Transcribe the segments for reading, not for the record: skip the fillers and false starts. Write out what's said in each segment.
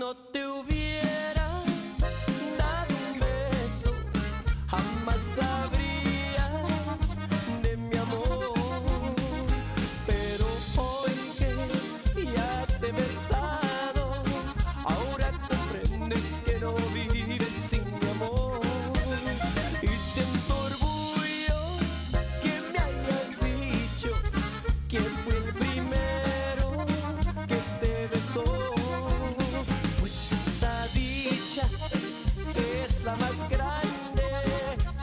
no te hubiera dado un beso, jamás sabrías de mi amor. Pero hoy que ya te he besado, ahora comprendes que no vives sin mi amor. Y siento orgullo que me hayas dicho que fue el primero que te besó. Pues esa dicha es la más grande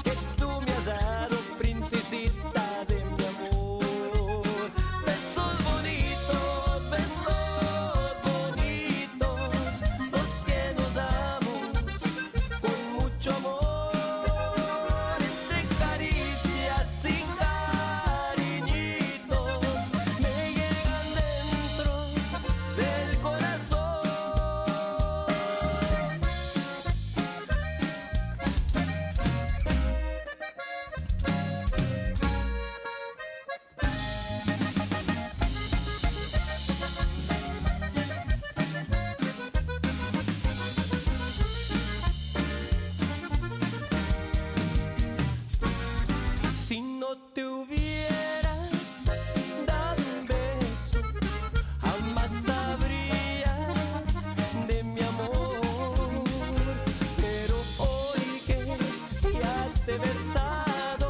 que tú me has dado, princesita de mi amor. Besos bonitos, los que nos damos con mucho amor. Entre caricias y cariñitos me llegan dentro del corazón. Si no te hubiera dado un beso, jamás sabrías de mi amor. Pero hoy que ya te he besado,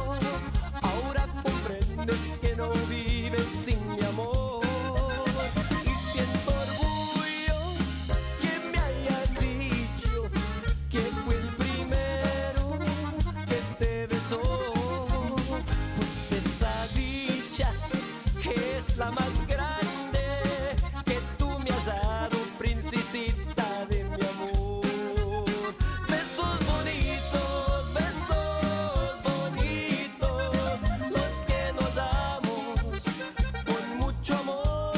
ahora comprendes que no vives sin mi amor. Y siento orgullo que me hayas dicho que fue el primero que te besó. Pues esa dicha es la más grande que tú me has dado, princesita de mi amor. Besos bonitos, los que nos damos con mucho amor.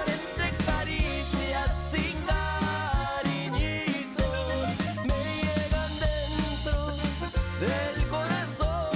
Entre caricias y cariñitos me llegan dentro del corazón.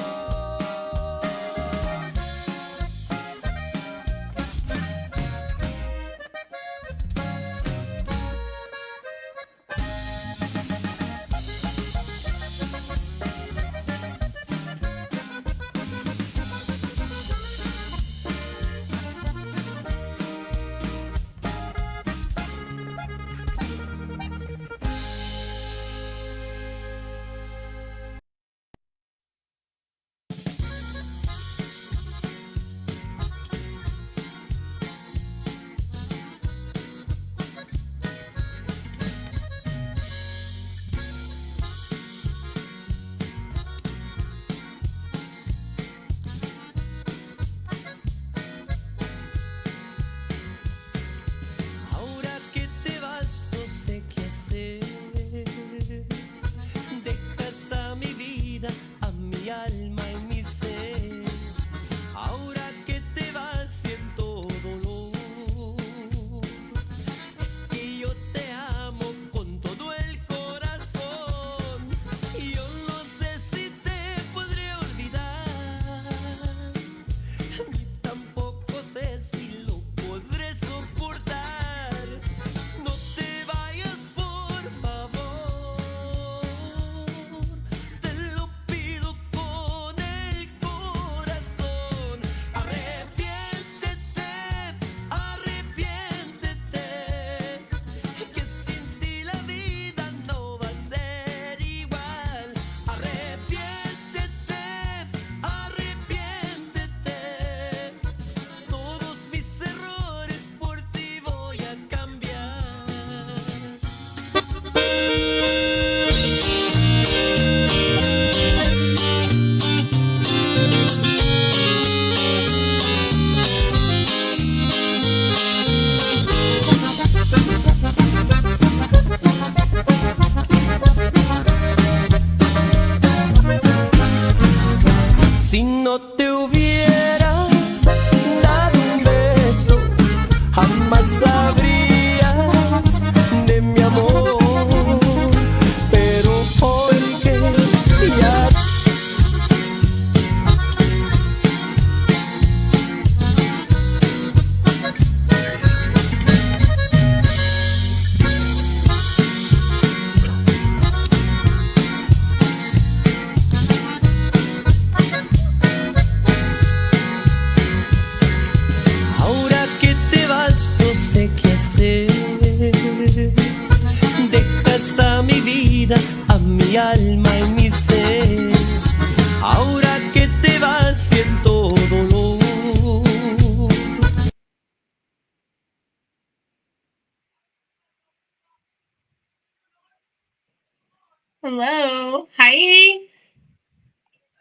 Hello. Hi.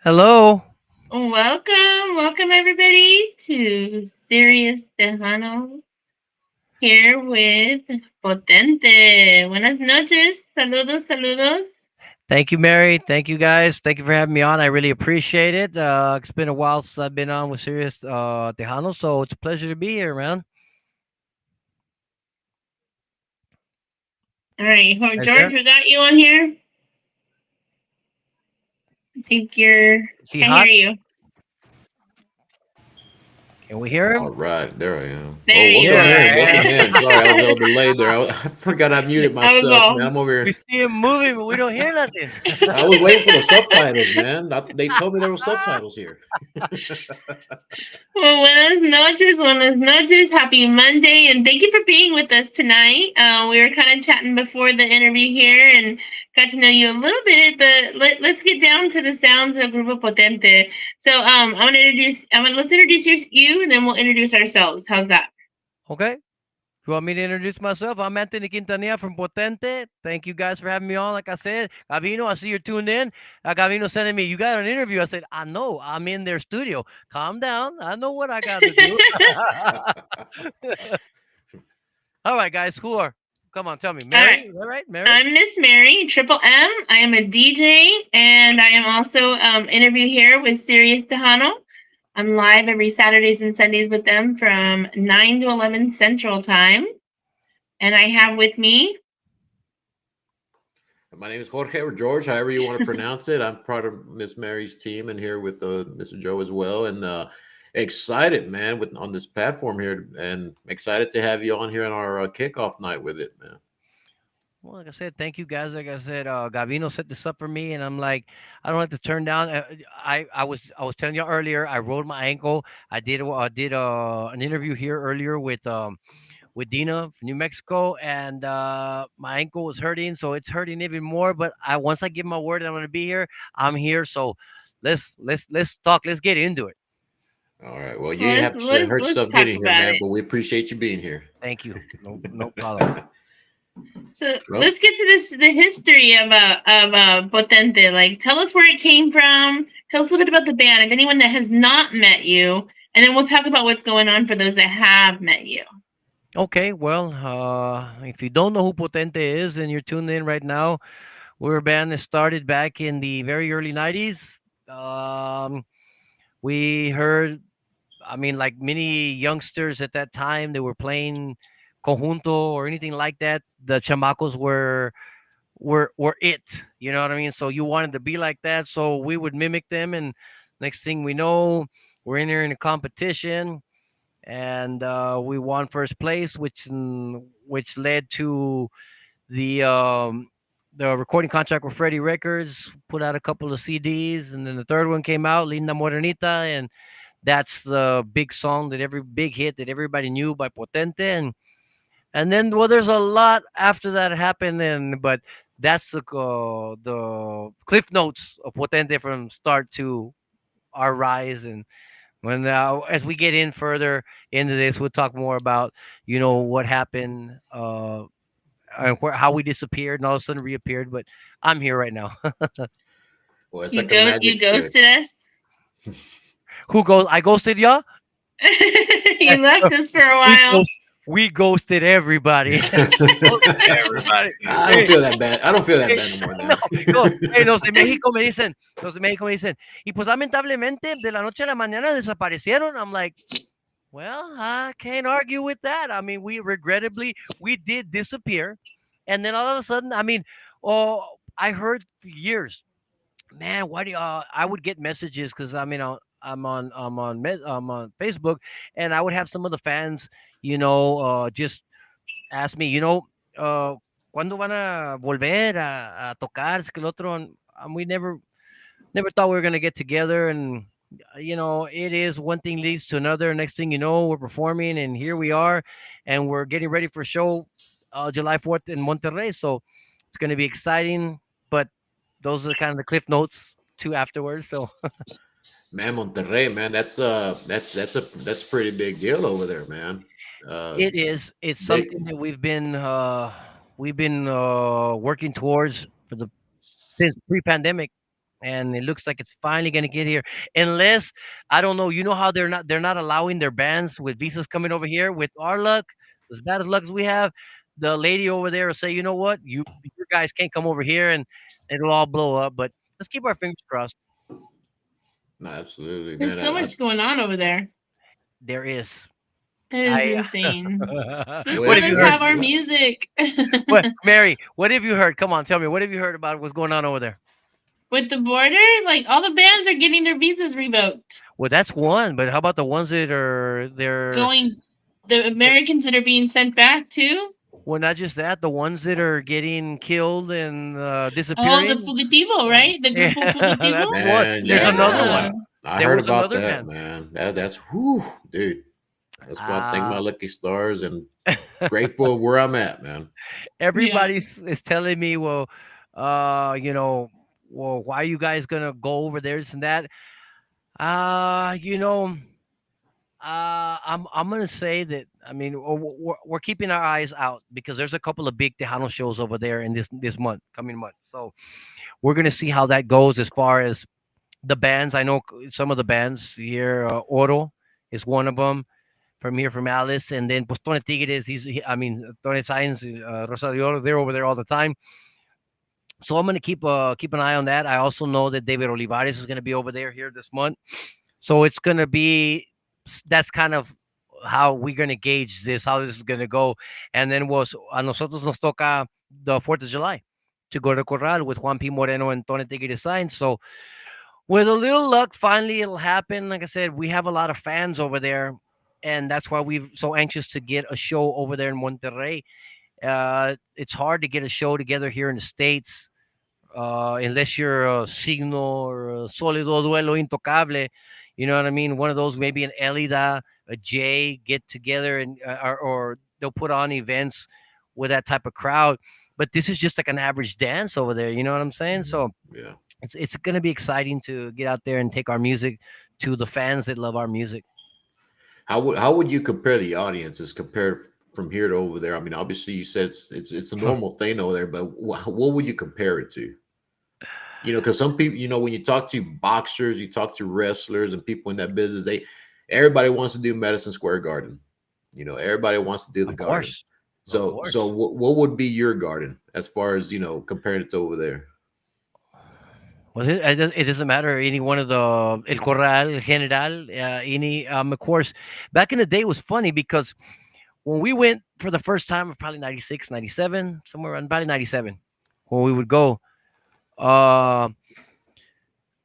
Hello. Welcome everybody to Serious Tejano here with Potente. Buenas noches. Saludos, saludos. Thank you, Mary. Thank you, guys. Thank you for having me on. I really appreciate it. It's been a while since I've been on with Serious Tejano, so it's a pleasure to be here, man. All right, Guys George, there? we got you on here. I think you're Is he can't hear hot? you. Can we hear All him? right, there I am. Oh, There you welcome are. in, welcome Yeah. in. Sorry, I was a little delayed there. I forgot I muted That was myself, man. all. I'm over We here. see him moving, but we don't hear nothing. I was waiting for the subtitles, man. They told me there were subtitles here. Well, buenas noches. Happy Monday, and thank you for being with us tonight. We were kind of chatting before the interview here and got to know you a little bit, but let's get down to the sounds of Grupo Potente. So, let's introduce you, and then we'll introduce ourselves. How's that? Okay. You want me to introduce myself? I'm Anthony Quintanilla from Potente. Thank you guys for having me on. Like I said, Gavino, I see you're tuned in. Gavino sending me, you got an interview. I said, I know. I'm in their studio. Calm down. I know what I got to do. All right, guys. Who are? Come on, tell me. All Mary? right. Is that right? Mary? I'm Miss Mary, Triple M. I am a DJ, and I am also interview here with Sirius Tejano. I'm live every Saturdays and Sundays with them from 9 to 11 Central Time. And I have with me, My name is Jorge or George, however you want to pronounce it. I'm part of Miss Mary's team and here with Mr. Joe as well. And excited, man, with on this platform here, and excited to have you on here on our kickoff night with it, man. Well, like I said, thank you guys. Like I said, Gavino set this up for me, and I'm like, I don't have to turn down. I was telling you earlier, I rolled my ankle. I did an interview here earlier with Dina from New Mexico, and my ankle was hurting, so it's hurting even more. But I once I give my word that I'm going to be here, I'm here. So let's talk. Let's get into it. All right. Well, you didn't let's have to let's hurt let's yourself talk getting here, about man, it. but we appreciate you being here. Thank you. No problem. So Well, let's get to the history of Potente. Like, tell us where it came from. Tell us a little bit about the band. If anyone that has not met you, and then we'll talk about what's going on for those that have met you. Okay, well, if you don't know who Potente is and you're tuned in right now, we're a band that started back in the very early 90s. We heard, I mean, like many youngsters at that time, they were playing conjunto or anything like that. The chamacos were it. You know what I mean? So you wanted to be like that. So we would mimic them. And next thing we know, we're in there in a competition and we won first place, which led to the um, the recording contract with Freddie Records. Put out a couple of CDs, and then the third one came out, Linda Morenita, and that's the big song that every big hit that everybody knew by Potente, and then well, there's a lot after that happened, and but that's the cliff notes of Potente from start to our rise and when as we get in further into this, we'll talk more about what happened, and how we disappeared and all of a sudden reappeared. But I'm here right now. well, it's You like a go you magic trick. ghosted us. Who goes? I ghosted y'all. Eh, You left us for a we while. ghost, we ghosted everybody. Ghosted everybody. I don't Hey, feel that bad. I don't feel that hey, bad no more no, now. no, hey, los de México me dicen, y pues lamentablemente de la noche a la mañana desaparecieron. I'm like, well, I can't argue with that. I mean, we did disappear, and then all of a sudden, I mean, oh, I heard for years, man. Why do you, I would get messages because I mean, I'm on Facebook, and I would have some of the fans, just ask me, ¿cuándo van a volver a tocar? Es que el otro, and we never thought we were gonna get together, and it is one thing leads to another. Next thing you know, we're performing, and here we are, and we're getting ready for a show, July 4th in Monterrey. So it's gonna be exciting. But those are kind of the cliff notes too afterwards. So Man, Monterrey, man, that's a pretty big deal over there, man. Uh, it's they something that we've been working towards for the since pre-pandemic, and it looks like it's finally going to get here. Unless I don't know, you know how they're not allowing their bands with visas coming over here. With our luck, as bad as luck as we have, the lady over there will say, you know what, you guys can't come over here, and it'll all blow up. But let's keep our fingers crossed. No, absolutely, There's man. so much going on over there. There is. It is I insane. Just Well, what let have you us heard? have our music. What, Mary? What have you heard? Come on, tell me. What have you heard about what's going on over there? With the border, like all the bands are getting their visas revoked. Well, that's one, but how about the ones that are they're Going, the Americans that are being sent back too. well, not just that, the ones that are getting killed and Oh, the disappearing. fugitivo, right? The Yeah, grupo that's fugitivo. one. man, There's yeah, another man. Yeah. one. I There heard was about another that, band. man. That's whew, dude. That's why I thank my Uh, lucky stars and grateful of where I'm at, man. Yeah. everybody is telling me, well, you know, well, why are you guys gonna go over there, this and that? You know, I'm gonna say that. I mean, we're keeping our eyes out because there's a couple of big Tejano shows over there in this month, coming month. So we're gonna see how that goes as far as the bands. I know some of the bands here. Oro is one of them from here from Alice, and then pues Tone Tigres. I mean, Tone Science, Rosa de Oro. They're over there all the time. So I'm gonna keep an eye on that. I also know that David Olivares is gonna be over there here this month. So it's gonna be that's kind of how we're gonna gauge this, how this is gonna go, and then was a nosotros nos toca the 4th of July to go to Corral with Juan P. Moreno and Tony Tigre Signs. So with a little luck, finally it'll happen. Like I said, we have a lot of fans over there, and that's why we're so anxious to get a show over there in Monterrey. It's hard to get a show together here in the States unless you're a Signo or a Sólido Duelo Intocable. You know what I mean? One of those, maybe an Elida, a J get together and or they'll put on events with that type of crowd. But this is just like an average dance over there. You know what I'm saying? Mhm. So Yeah. it's going to be exciting to get out there and take our music to the fans that love our music. How would you compare the audiences compared from here to over there? I mean, obviously you said it's a normal thing over there, but what would you compare it to? Because some people, when you talk to boxers, you talk to wrestlers and people in that business, everybody wants to do Madison Square Garden. Everybody wants to do the Of garden. course. Of So course. what would be your garden as far as comparing it to over there? Well, it doesn't matter any one of the El Corral, El General, any. Of course, back in the day it was funny because when we went for the first time, probably 96, 97, somewhere around probably 97, when we would go, uh,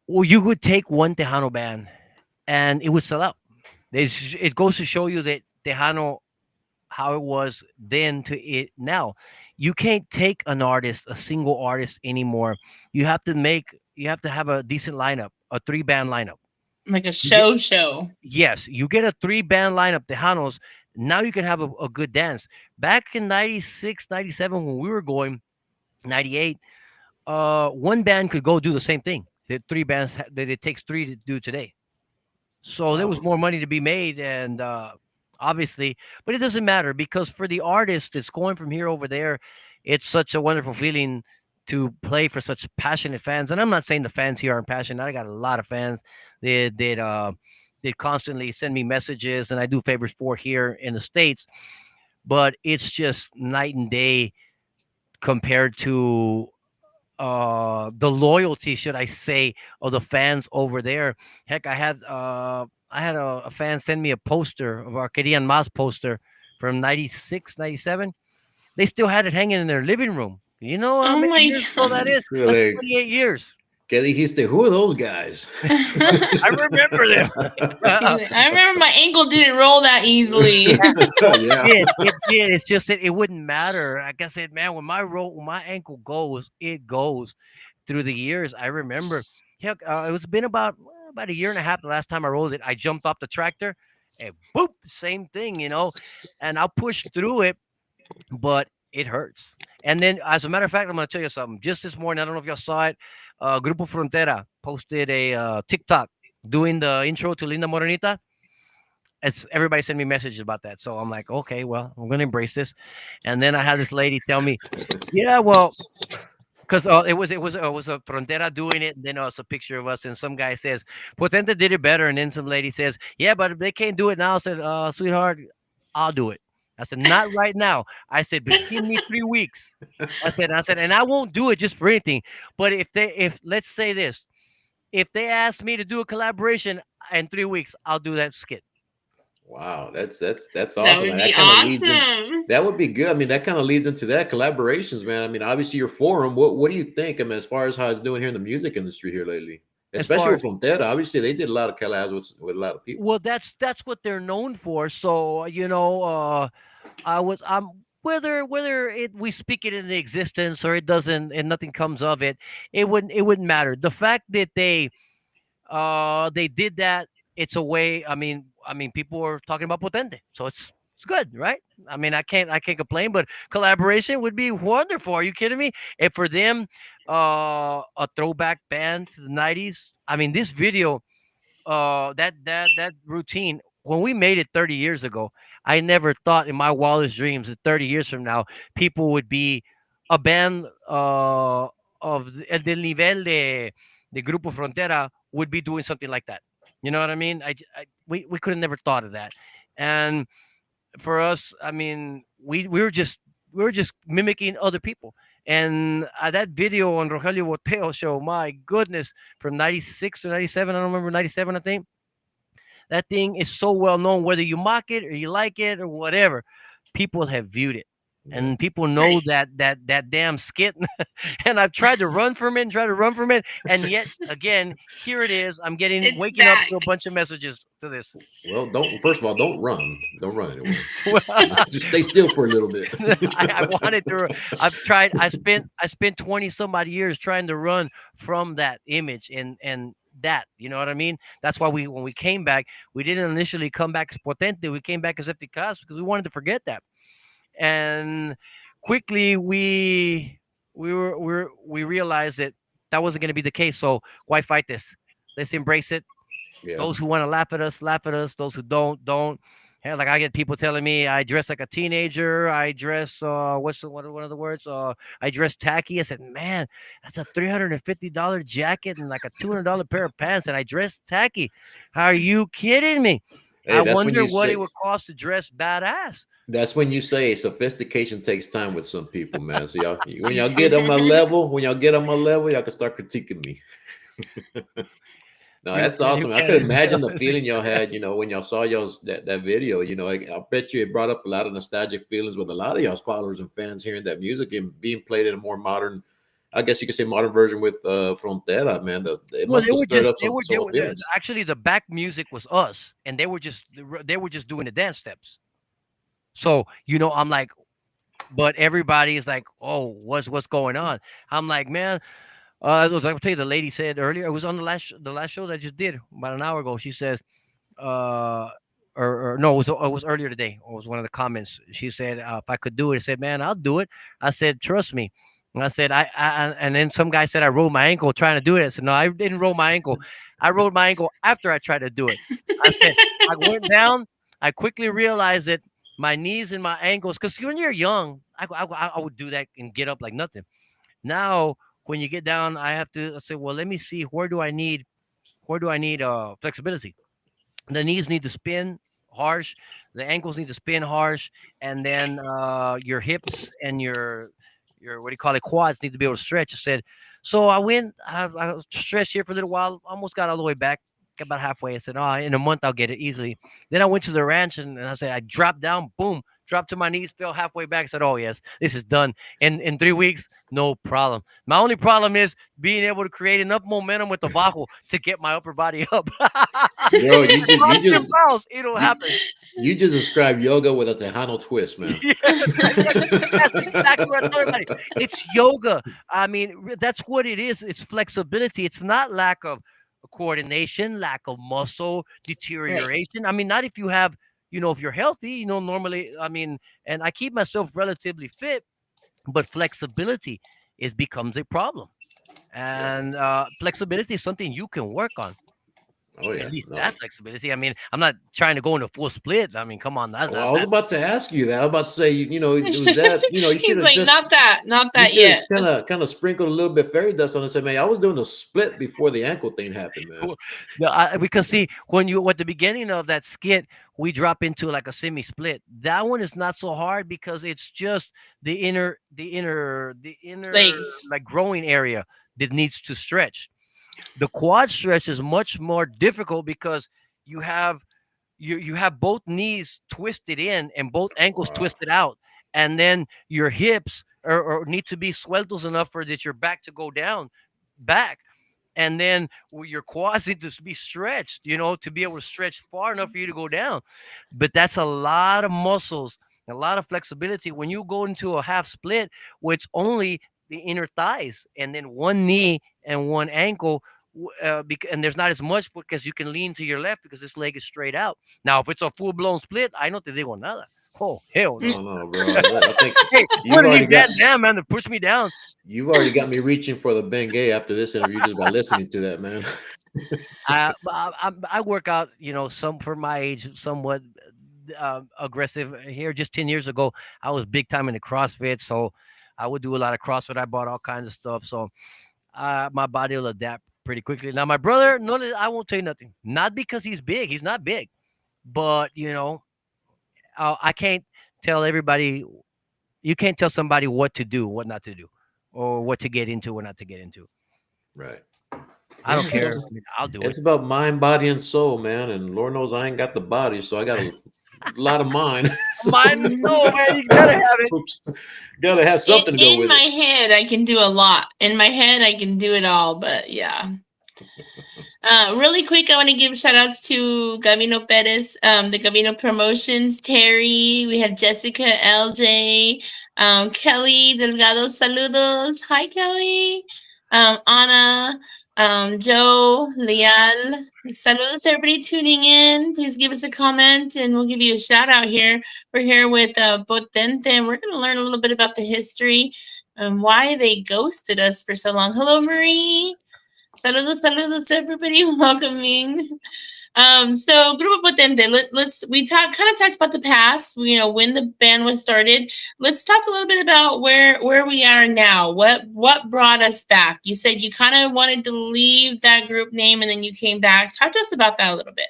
well, you would take one Tejano band and it would sell out. It goes to show you that Tejano, how it was then to it now. You can't take an artist, a single artist anymore. You have to have a decent lineup, a three-band lineup. Like a You get, show. yes, you get a three-band lineup, Tejanos. Now you can have a good dance. Back in 96, 97, when we were going, 98, one band could go do the same thing that three bands that it takes three to do today. So there Wow. was more money to be made, and obviously, but it doesn't matter because for the artist that's going from here over there, it's such a wonderful feeling to play for such passionate fans. And I'm not saying the fans here aren't passionate. I got a lot of fans that constantly send me messages, and I do favors for here in the States. But it's just night and day compared to the loyalty, should I say, of the fans over there. Heck, I had a fan send me a poster of our Querían Mas poster from 96, 97. They still had it hanging in their living room. You know how Oh many my years ago that is? You're That's like, 28 years. ¿Qué dijiste? Who are those guys? I remember them. I remember my ankle didn't roll that easily. Yeah. It did. It's just that it wouldn't matter. Like I said, man, when my ankle goes, it goes. Through the years, I remember. Heck, it's been about a year and a half. The last time I rolled it, I jumped off the tractor, and boop, same thing, And I'll push through it, but it hurts. And then, as a matter of fact, I'm gonna tell you something. Just this morning, I don't know if y'all saw it. Grupo Frontera posted a TikTok doing the intro to Linda Morenita. It's everybody sent me messages about that. So I'm like, okay, well, I'm gonna embrace this. And then I had this lady tell me, yeah, well, because it was a Frontera doing it, and then it's a picture of us, and some guy says Potente did it better, and then some lady says, yeah, but if they can't do it now, I said, sweetheart, I'll do it. I said, not right now. I said, but give me 3 weeks. I said, and I won't do it just for anything. But if let's say this, if they ask me to do a collaboration in 3 weeks, I'll do that skit. Wow, that's That awesome. would And be that kind of leads in. awesome. That would be good. I mean, that kind of leads into that collaborations, man. I mean, obviously your forum. What do you think? I mean, as far as how it's doing here in the music industry here lately, As especially far with as Frontera. Obviously, they did a lot of collabs with a lot of people. well, that's what they're known for. So I'm whether we speak it into existence or it doesn't and nothing comes of it, it wouldn't matter. The fact that they did that, it's a way. I mean people are talking about Potente, so it's good, right? I can't complain, but collaboration would be wonderful. Are you kidding me? And for them, a throwback band to the 90s. I mean, this video, that routine, when we made it 30 years ago, I never thought in my wildest dreams that 30 years from now people would be a band el del nivel de Grupo Frontera would be doing something like that. You know what I mean? We could have never thought of that. And for us, I mean, we were just mimicking other people. And that video on Rogelio Boteo show, my goodness, from 96 to 97, I don't remember, 97, I think. That thing is so well known, whether you mock it or you like it or whatever. People have viewed it, Yeah. and people know Right. that damn skit. And I've tried to run from it, and try to run from it, and yet again, here it is. I'm getting It's waking up back. to a bunch of messages to this. Well, don't. First of all, don't run. Don't run anywhere. Just I, just stay still for a little bit. I wanted to. I've tried. I spent 20 some odd years trying to run from that image and that. You know what I mean? That's why when we came back, we didn't initially come back as Potente. We came back as Efficaz because we wanted to forget that. And quickly we realized that that wasn't going to be the case. So why fight this? Let's embrace it. Yeah. Those who want to laugh at us, laugh at us. Those who don't. Hell, like I get people telling me I dress like a teenager. I dress what one of the words? I dress tacky. I said, man, that's a $350 jacket and like a $200 pair of pants, and I dress tacky. Are you kidding me? Hey, I that's when wonder you what it say. would cost to dress badass. That's when you say sophistication takes time with some people, man. So when y'all get on my level, y'all can start critiquing me. No, You that's really awesome. I could can. imagine the feeling y'all had, when y'all saw y'all's that video. I bet you it brought up a lot of nostalgic feelings with a lot of y'all's followers and fans hearing that music and being played in a more modern, I guess you could say modern version with Frontera, man. It Well, must they have were stirred just up some more feelings. actually the back music was us, and they were just doing the dance steps. So I'm like, but everybody is like, oh, what's going on? I'm like, man, I was like, I'll tell you, the lady said earlier, it was on the last show that I just did about an hour ago. She says, uh, or no, it was earlier today. It was one of the comments. She said, if I could do it, I said, man, I'll do it. I said, trust me. And I said, and then some guy said I rolled my ankle trying to do it. I said, no, I didn't roll my ankle. I rolled my ankle after I tried to do it. I said, I went down. I quickly realized that my knees and my ankles, because when you're young, I would do that and get up like nothing. Now, when you get down, I say, well, let me see, where do I need flexibility? The knees need to spin harsh, the ankles need to spin harsh, and then your hips and your what do you call it, quads need to be able to stretch. I said, so I stretched here for a little while, almost got all the way back, got about halfway. I said, oh, in a month I'll get it easily. Then I went to the ranch, and I said, I dropped down, boom, dropped to my knees, fell halfway back. I said, oh yes, this is done. In 3 weeks, no problem. My only problem is being able to create enough momentum with the bajo to get my upper body up. Bro, If you it's just you rocking and just bounce, it'll you happen. you just described yoga with a Tejano twist, man. Yeah, that's exactly what I tell everybody. It's yoga. I mean, that's what it is. It's flexibility. It's not lack of coordination, lack of muscle Right. deterioration. I mean, not if you have, if you're healthy, normally, I mean, and I keep myself relatively fit, but flexibility becomes a problem. Yeah. And flexibility is something you can work on. Oh At yeah, least no. that flexibility. I mean, I'm not trying to go into full split. I mean, come on, that's Well, I not was that. about to ask you that. I was about to say, you know, it was that, you know, you should He's have like, just, not you that should have yet. kind of sprinkled a little bit fairy dust on it and said, man, I was doing a split before the ankle thing happened, man. Well, no, because see, when you at the beginning of that skit, we drop into like a semi split. That one is not so hard because it's just the inner Legs. like growing area that needs to stretch. The quad stretch is much more difficult because you have you have both knees twisted in and both ankles Wow. twisted out, and then your hips or need to be sueltos enough for that your back to go down back, and then your quads need to be stretched, to be able to stretch far enough for you to go down. But that's a lot of muscles, a lot of flexibility when you go into a half split, where it's only the inner thighs and then one knee and one ankle. And there's not as much because you can lean to your left because this leg is straight out. Now, if it's a full blown split, I no te digo nada. Oh, hell Mm, no. No, no, bro. I think Hey, I'm you've gonna already need got Van Dam, man, to push me down. me reaching for the Bengay after this interview just by listening to that, man. I work out, some for my age, somewhat aggressive. Here, just 10 years ago, I was big time into CrossFit, so I would do a lot of CrossFit. I bought all kinds of stuff, so my body will adapt pretty quickly. Now, my brother, no, I won't tell you nothing. Not because he's big; he's not big, but I can't tell everybody. You can't tell somebody what to do, what not to do, or what to get into, what not to get into. Right. I Yeah, don't care. I mean, I'll do it. it's about mind, body, and soul, man. And Lord knows I ain't got the body, so I got a lot of mind. So, Mine is so, man. You gotta have it. oops, gotta have something to go in with my it. head, I can do a lot. In my head, I can do it all. But yeah. Really quick, I want to give shout outs to Gavino Perez, the Gavino Promotions, Terry, we had Jessica, LJ, Kelly Delgado, saludos. Hi, Kelly. Anna, Joe, Leal. Saludos, everybody tuning in. Please give us a comment and we'll give you a shout out here. We're here with Potente and we're going to learn a little bit about the history and why they ghosted us for so long. Hello, Marie. Saludos, saludos, everybody. Welcoming. So Grupo Potente. Let's we kind of talked about the past. When the band was started. Let's talk a little bit about where we are now. What brought us back? You said you kind of wanted to leave that group name, and then you came back. Talk to us about that a little bit.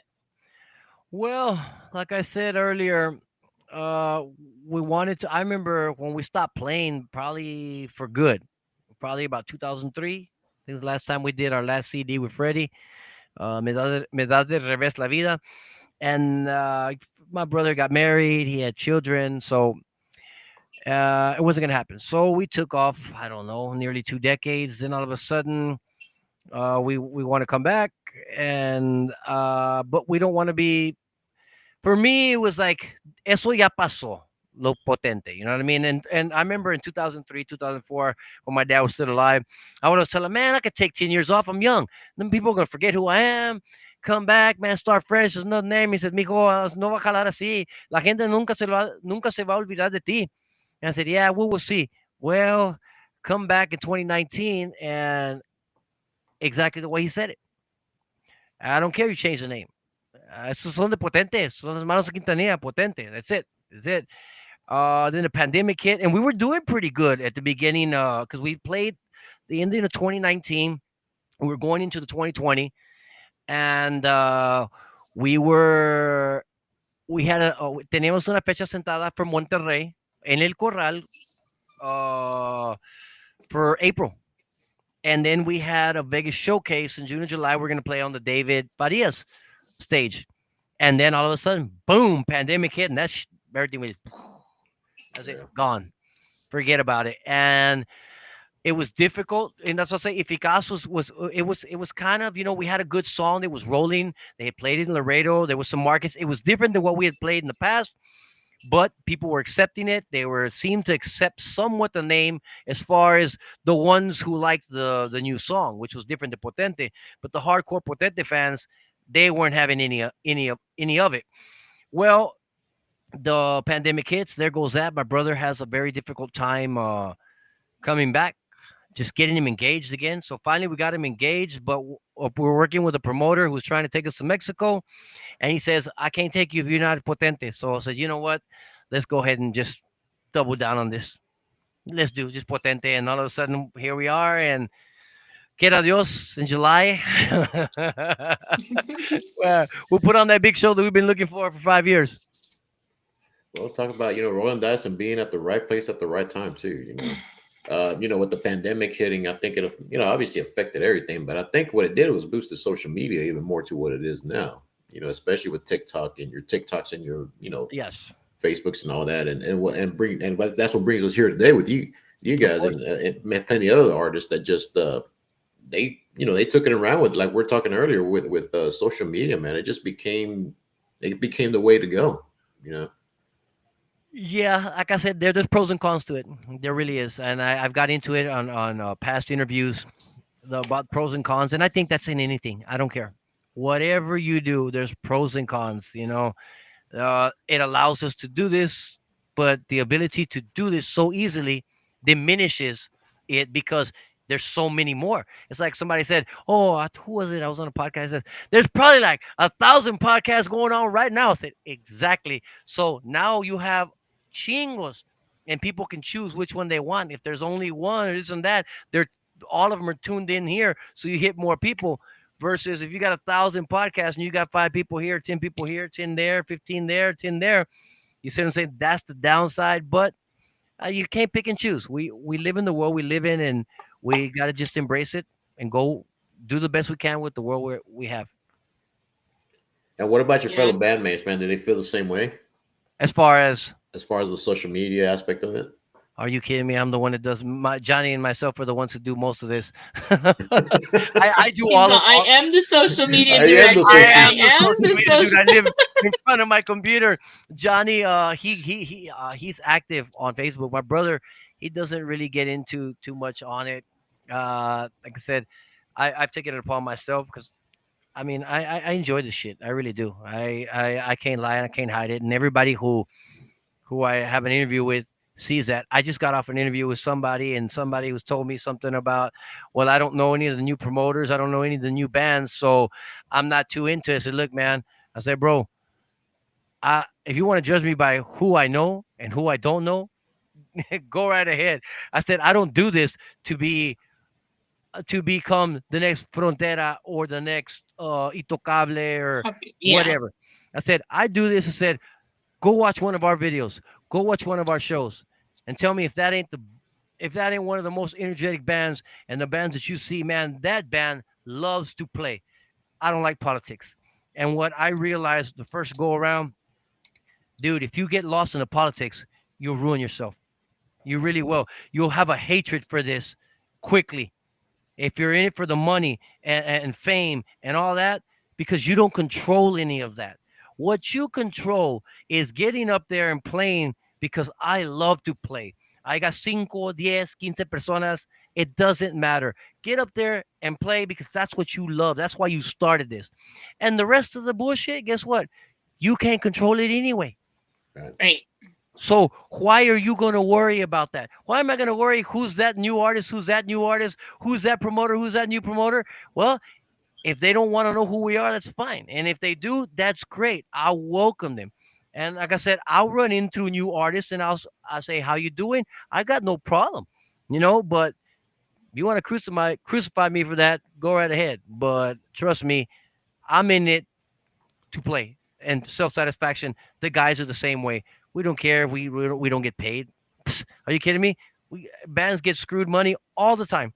Well, like I said earlier, uh, we wanted to. I remember when we stopped playing, probably for good, probably about 2003. I think the last time we did our last CD with Freddie, Me das de revés la vida. And my brother got married, he had children, so it wasn't going to happen. So we took off, I don't know, nearly 2 decades. Then all of a sudden, we want to come back, and but we don't want to be. For me, it was like eso ya pasó, lo potente. You know what I mean? And I remember in 2003, 2004, when my dad was still alive, I would always tell him, man, I could take 10 years off. I'm young. Then people are gonna forget who I am. Come back, man, start fresh. There's no name. He said, mijo, no va a jalar así. La gente nunca se va a olvidar de ti. And I said, yeah, we will see. Well, come back in 2019 and exactly the way he said it. I don't care if you change the name. Esos son de Potente. Son las manos de Quintanilla. Potente. That's it. That's it. Then the pandemic hit, and we were doing pretty good at the beginning because we played the ending of 2019. We were going into the 2020, and we had teníamos una fecha sentada for Monterrey en el Corral for April. And then we had a Vegas showcase in June and July. We're going to play on the David Farias stage. And then all of a sudden, boom, pandemic hit, and everything was that's it, Yeah. gone. Forget about it. And it was difficult, and that's what I say. Eficaz was kind of, we had a good song. It was rolling. They had played it in Laredo. There was some markets. It was different than what we had played in the past, but people were accepting it. They were seemed to accept somewhat the name as far as the ones who liked the new song, which was different than Potente. But the hardcore Potente fans, they weren't having any of it. Well, the pandemic hits. There goes that. My brother has a very difficult time coming back just getting him engaged again. So finally, we got him engaged, but we're working with a promoter who's trying to take us to Mexico, and he says, "I can't take you if you're not potente." So I said, "You know what? Let's go ahead and just double down on this. Let's do just potente." And all of a sudden, here we are, and quiera Dios in July. We'll put on that big show that we've been looking for 5 years. Well, talk about rolling dice and being at the right place at the right time too. With the pandemic hitting, I think it obviously affected everything, but I think what it did was boosted social media even more to what it is now. Especially with TikTok and your TikToks and your Yes, Facebooks and all that, that's what brings us here today with you of guys course. and plenty of other artists that just they took it around with, like we're talking earlier with social media, man. It became the way to go. You know. Yeah, like I said, there's pros and cons to it. There really is, and I've got into it on past interviews about pros and cons, and I think that's in anything. I don't care. Whatever you do, there's pros and cons. It allows us to do this, but the ability to do this so easily diminishes it because there's so many more. It's like somebody said, "Oh, who was it? I was on a podcast. I said, there's probably like 1,000 podcasts going on right now." I said, exactly. So now you have chingos, and people can choose which one they want. If there's only one or this and that, they're all of them are tuned in here, so you hit more people. Versus if you got 1,000 podcasts and you got 5 people here, 10 people here, 10 there, 15 there, 10 there, you see what I'm saying? That's the downside, but you can't pick and choose. We live in the world we live in, and we got to just embrace it and go do the best we can with the world we have. And what about your Yeah. fellow bandmates, man? Do they feel the same way As far as the social media aspect of it? are you kidding me? I'm the one that does my Johnny and myself are the ones that do most of this. I do He's the, all of I am the social media I am the I director. social. I am the am social the media dude. social. I live in front of my computer. Johnny, he's active on Facebook. My brother, he doesn't really get into too much on it. Like I said, I've taken it upon myself because I mean I enjoy this shit. I really do. I can't lie and I can't hide it. And everybody who I have an interview with sees that. I just got off an interview with somebody, and somebody was told me something about, well, I don't know any of the new promoters, I don't know any of the new bands, so I'm not too into it. I said, look, man, I said, bro, if you want to judge me by who I know and who I don't know, go right ahead. I said, I don't do this to be to become the next Frontera or the next Itocable or Yeah. whatever. I said, I do this. I said, go watch one of our videos. Go watch one of our shows, and tell me if that ain't one of the most energetic bands and the bands that you see, man. That band loves to play. I don't like politics, and what I realized the first go around, dude, if you get lost in the politics, you'll ruin yourself. You really will. You'll have a hatred for this quickly if you're in it for the money and fame and all that, because you don't control any of that. What you control is getting up there and playing because I love to play. I got 5, 10, 15 personas. It doesn't matter. Get up there and play because that's what you love. That's why you started this. And the rest of the bullshit, guess what? You can't control it anyway. Right. Right. So why are you going to worry about that? Why am I going to worry who's that new artist, who's that new artist, who's that promoter, who's that new promoter? Well, if they don't want to know who we are, that's fine. And if they do, that's great. I'll welcome them. And like I said, I'll run into new artists and I'll say, "How you doing?" I got no problem, But if you want to crucify me for that, go right ahead. But trust me, I'm in it to play and self satisfaction. The guys are the same way. We don't care if we don't get paid. Psst, are you kidding me? Bands get screwed money all the time,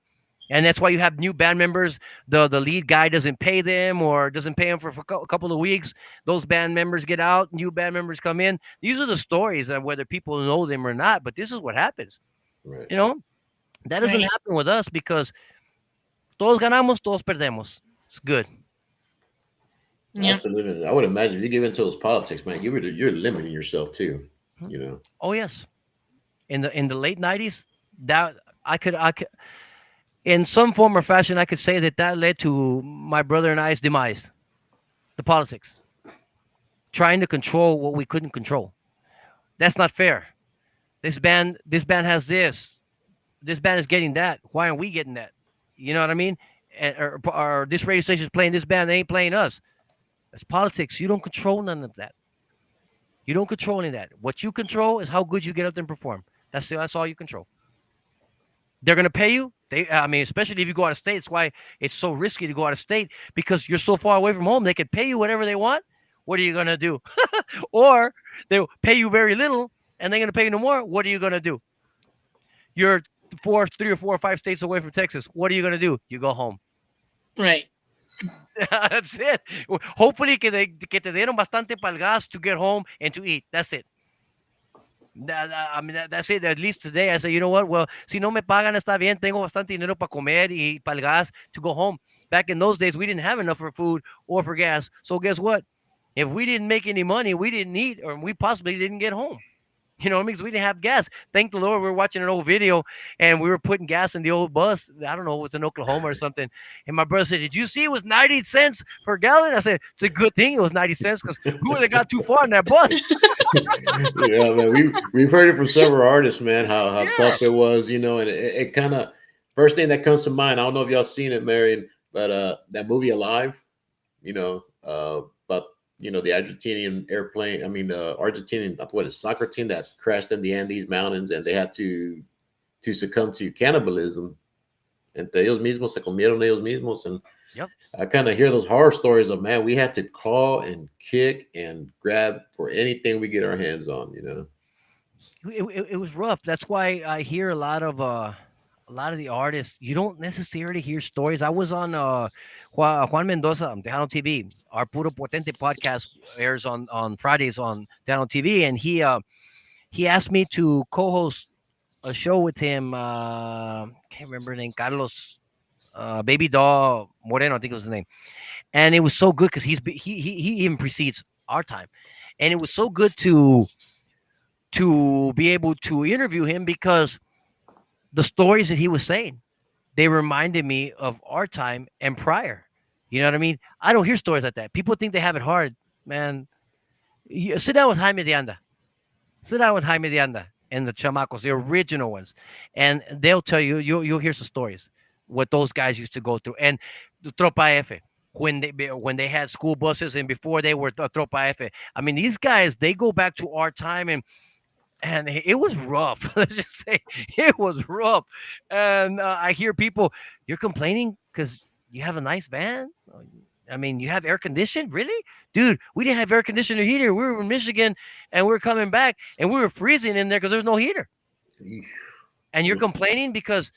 and that's why you have new band members. The lead guy doesn't pay them or doesn't pay them for a couple of weeks. Those band members get out, new band members come in. These are the stories of whether people know them or not. But this is what happens. Right. You know that doesn't Right. happen with us because todos ganamos, todos perdemos. It's good. Yeah. Absolutely. I would imagine if you get into those politics, man, you're limiting yourself too. Hmm. You know. Oh yes, in the late '90s, that I could in some form or fashion I could say that led to my brother and I's demise. The politics, trying to control what we couldn't control. That's not fair. This band has this. This band is getting that. Why aren't we getting that? You know what I mean? And or this radio station is playing this band, they ain't playing us. That's politics. You don't control none of that. You don't control any of that. What you control is how good you get up there and perform. That's all you control. They're gonna pay you. I mean, especially if you go out of state. It's why it's so risky to go out of state because you're so far away from home. They can pay you whatever they want. What are you gonna do? Or they'll pay you very little and they're gonna pay you no more. What are you gonna do? You're 3 or 4 or 5 states away from Texas. What are you gonna do? You go home. Right. That's it. Hopefully que te dieron bastante para el gas to get home and to eat. That's it. I mean, that's it. At least today, I say, you know what? Well, si no me pagan, está bien. Tengo bastante dinero para comer y para el gas to go home. Back in those days, we didn't have enough for food or for gas. So guess what? If we didn't make any money, we didn't eat, or we possibly didn't get home. You know, it means we didn't have gas. Thank the Lord, we were watching an old video and we were putting gas in the old bus. I don't know, it was in Oklahoma or something. And my brother said, "Did you see it was 90 cents per gallon?" I said, "It's a good thing it was 90 cents because who would have got too far in that bus?" Yeah, man. We've heard it from several artists, man. How Yeah. tough it was, you know, and it kind of first thing that comes to mind. I don't know if y'all seen it, Marion, but that movie Alive, you know, about the Argentinian airplane. I mean, the Argentinian what is soccer team that crashed in the Andes Mountains, and they had to succumb to cannibalism. Entre ellos mismos se comieron ellos mismos, and Yep. I kind of hear those horror stories of man, we had to claw and kick and grab for anything we get our hands on, you know. It was rough. That's why I hear a lot of the artists. You don't necessarily hear stories. I was on Juan Mendoza on Tejano TV. Our Puro Potente podcast airs on Fridays on Tejano TV, and he asked me to co-host a show with him. Can't remember his name. Carlos Baby Doll Moreno, I think it was his name. And it was so good because he even precedes our time, and it was so good to be able to interview him because the stories that he was saying, they reminded me of our time and prior. You know what I mean? I don't hear stories like that. People think they have it hard, man. Sit down with Jaime de Anda. Sit down with Jaime de Anda and the chamacos, the original ones, and they'll tell you. You'll hear some stories what those guys used to go through. And the Tropa F, when they had school buses and before they were Tropa F. I mean, these guys they go back to our time and it was rough. Let's just say it was rough. And I hear people, you're complaining because you have a nice van. I mean, you have air conditioning, really, dude? We didn't have air conditioner heater. We were in Michigan, and we were coming back, and we were freezing in there because there's no heater. Eesh. And you're complaining because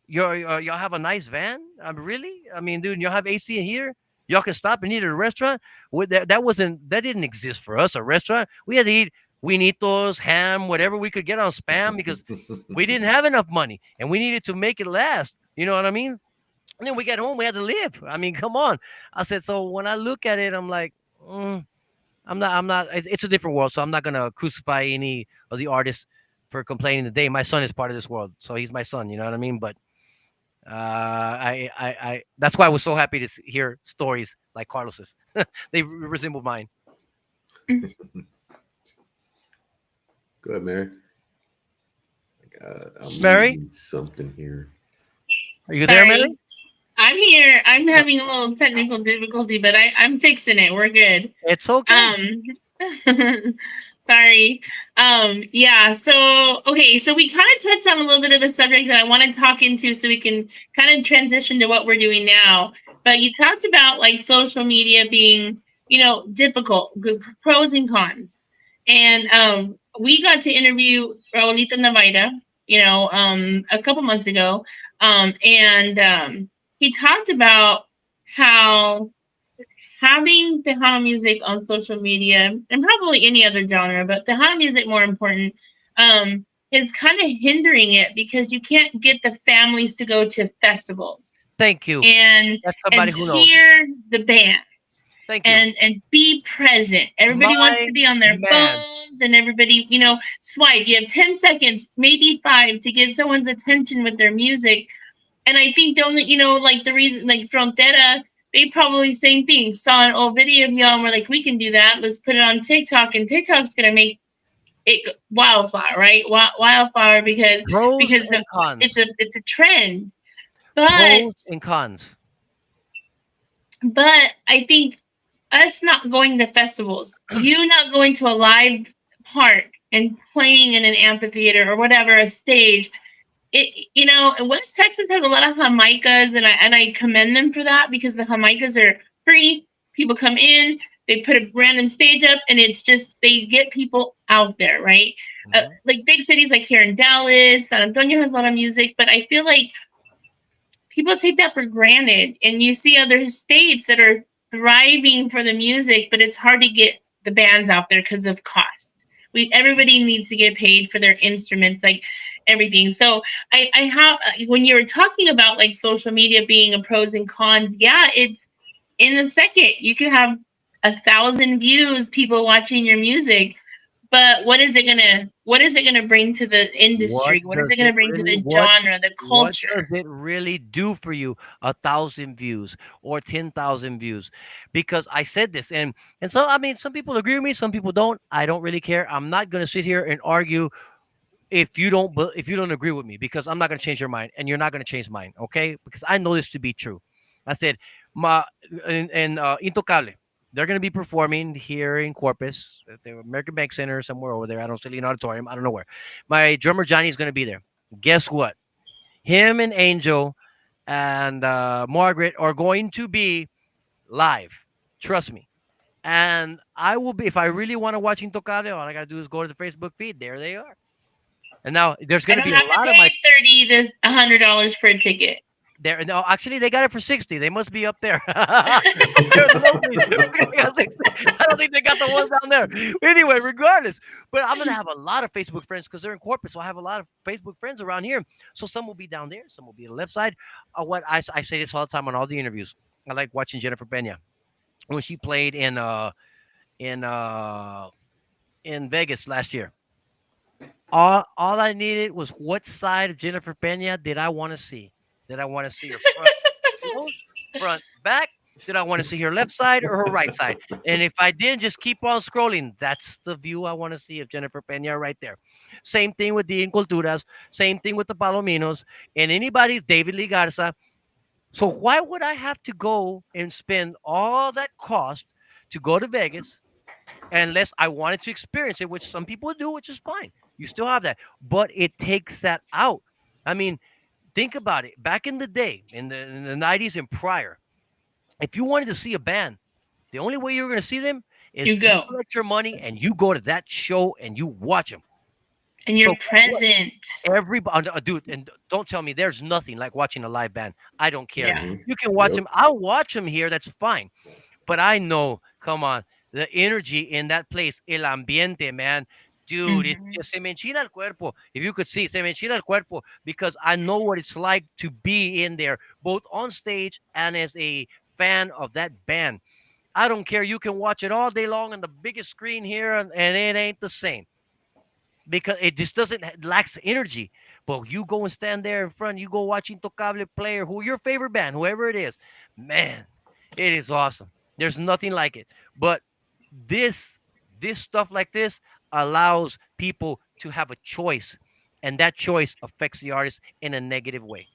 y'all have a nice van. Really? I mean, dude, y'all have AC in here. Y'all can stop and eat at a restaurant. That didn't exist for us. A restaurant. We had to eat Winitos, ham, whatever we could get on spam because we didn't have enough money and we needed to make it last. You know what I mean? And then we get home, we had to live. I mean, come on. I said, so when I look at it, I'm like, I'm not. It's a different world, so I'm not gonna crucify any of the artists for complaining today. My son is part of this world, so he's my son. You know what I mean? But that's why I was so happy to hear stories like Carlos's. They resemble mine. Go ahead, Mary. I'm Mary, reading something here. are you there, Mary? Sorry. I'm here. I'm having a little technical difficulty, but I'm fixing it. We're good. It's okay. Sorry. Yeah, so okay, so we kind of touched on a little bit of the subject that I want to talk into so we can kind of transition to what we're doing now. But you talked about like social media being, difficult, good pros and cons. And we got to interview Raulito Navaida, a couple months ago. And he talked about how having Tejano music on social media and probably any other genre, but Tejano music more important, is kind of hindering it because you can't get the families to go to festivals Thank you. and That's somebody and who knows. hear the bands Thank you. and be present. Everybody wants My to be on their man. phones and everybody, swipe. You have 10 seconds, maybe 5 to get someone's attention with their music. And I think the only, like the reason, like Frontera, they probably same thing. Saw an old video of y'all and we're like, we can do that. Let's put it on TikTok, and TikTok's gonna make wildfire, right? Wildfire Pros because and cons. it's a trend. But Pros and cons. I think us not going to festivals, you not going to a live park and playing in an amphitheater or whatever, a stage, West Texas has a lot of Jamaicas, and I commend them for that because the Jamaicas are free. People come in, they put a random stage up, and it's just they get people out there, right? Hmm. Like big cities like here in Dallas, San Antonio has a lot of music, but I feel like people take that for granted, and you see other states that are thriving for the music, but it's hard to get the bands out there because of cost. Everybody needs to get paid for their instruments, like everything. So I have when you were talking about like social media being a pros and cons, yeah, it's in a second you could have 1,000 views, people watching your music, but what is it gonna bring to the What industry? What is does it gonna it bring to really the genre, the what does culture? it really do for you? 1,000 views or 10,000 views? Because I said this, and so I mean, some people agree with me, some people don't. I don't really care. I'm not gonna sit here and argue if you don't agree with me, because I'm not going to change your mind and you're not going to change mine, okay? Because I know this to be true. I said ma in Intocable, they're going to be performing here in Corpus at the American Bank Center somewhere over there. I don't see an auditorium. I don't know where. My drummer Johnny is going to be there. Guess what? Him and Angel and Margaret are going to be live. Trust me. And I will be, if I really want to watch Intocable, all I got to do is go to the Facebook feed. There they are. And now there's I going to don't be a have to lot of my pay 30 to $100 for a ticket. there. No, actually, they got it for 60. They must be up there. Up there in the nosebleeds. They got 60. I don't think they got the one down there. Anyway, regardless, but I'm gonna have a lot of Facebook friends because they're in corporate, so I have a lot of Facebook friends around here. So some will be down there, some will be on the left side. I say this all the time on all the interviews. I like watching Jennifer Pena when she played in uh in Vegas last year. All I needed was what side of Jennifer Pena did I want to see? Did I want to see her front nose, front, back? Did I want to see her left side or her right side? And if I did, just keep on scrolling. That's the view I want to see of Jennifer Pena right there. Same thing with the Inculturas. Same thing with the Palominos. And anybody, David Lee Garza. So why would I have to go and spend all that cost to go to Vegas unless I wanted to experience it, which some people do, which is fine. You still have that, but it takes that out. I mean, think about it. Back in the day, in the 90s and prior, if you wanted to see a band, the only way you were going to see them is You you go collect your money and you go to that show and you watch them. and So you're guess what? present. Everybody, dude, and don't tell me there's nothing like watching a live band. I don't care. Yeah. Hmm. You can watch Yep. them. I'll watch them here. That's fine. But I know, come on, the energy in that place, el ambiente, man. Dude, it's Hmm. just se me enchina el cuerpo. If you could see, se me enchina el cuerpo because I know what it's like to be in there, both on stage and as a fan of that band. I don't care. You can watch it all day long on the biggest screen here, and it ain't the same because it just doesn't lacks energy. But you go and stand there in front, you go watch Intocable player, who your favorite band, whoever it is, man, it is awesome. There's nothing like it. But this this stuff like this allows people to have a choice, and that choice affects the artist in a negative way.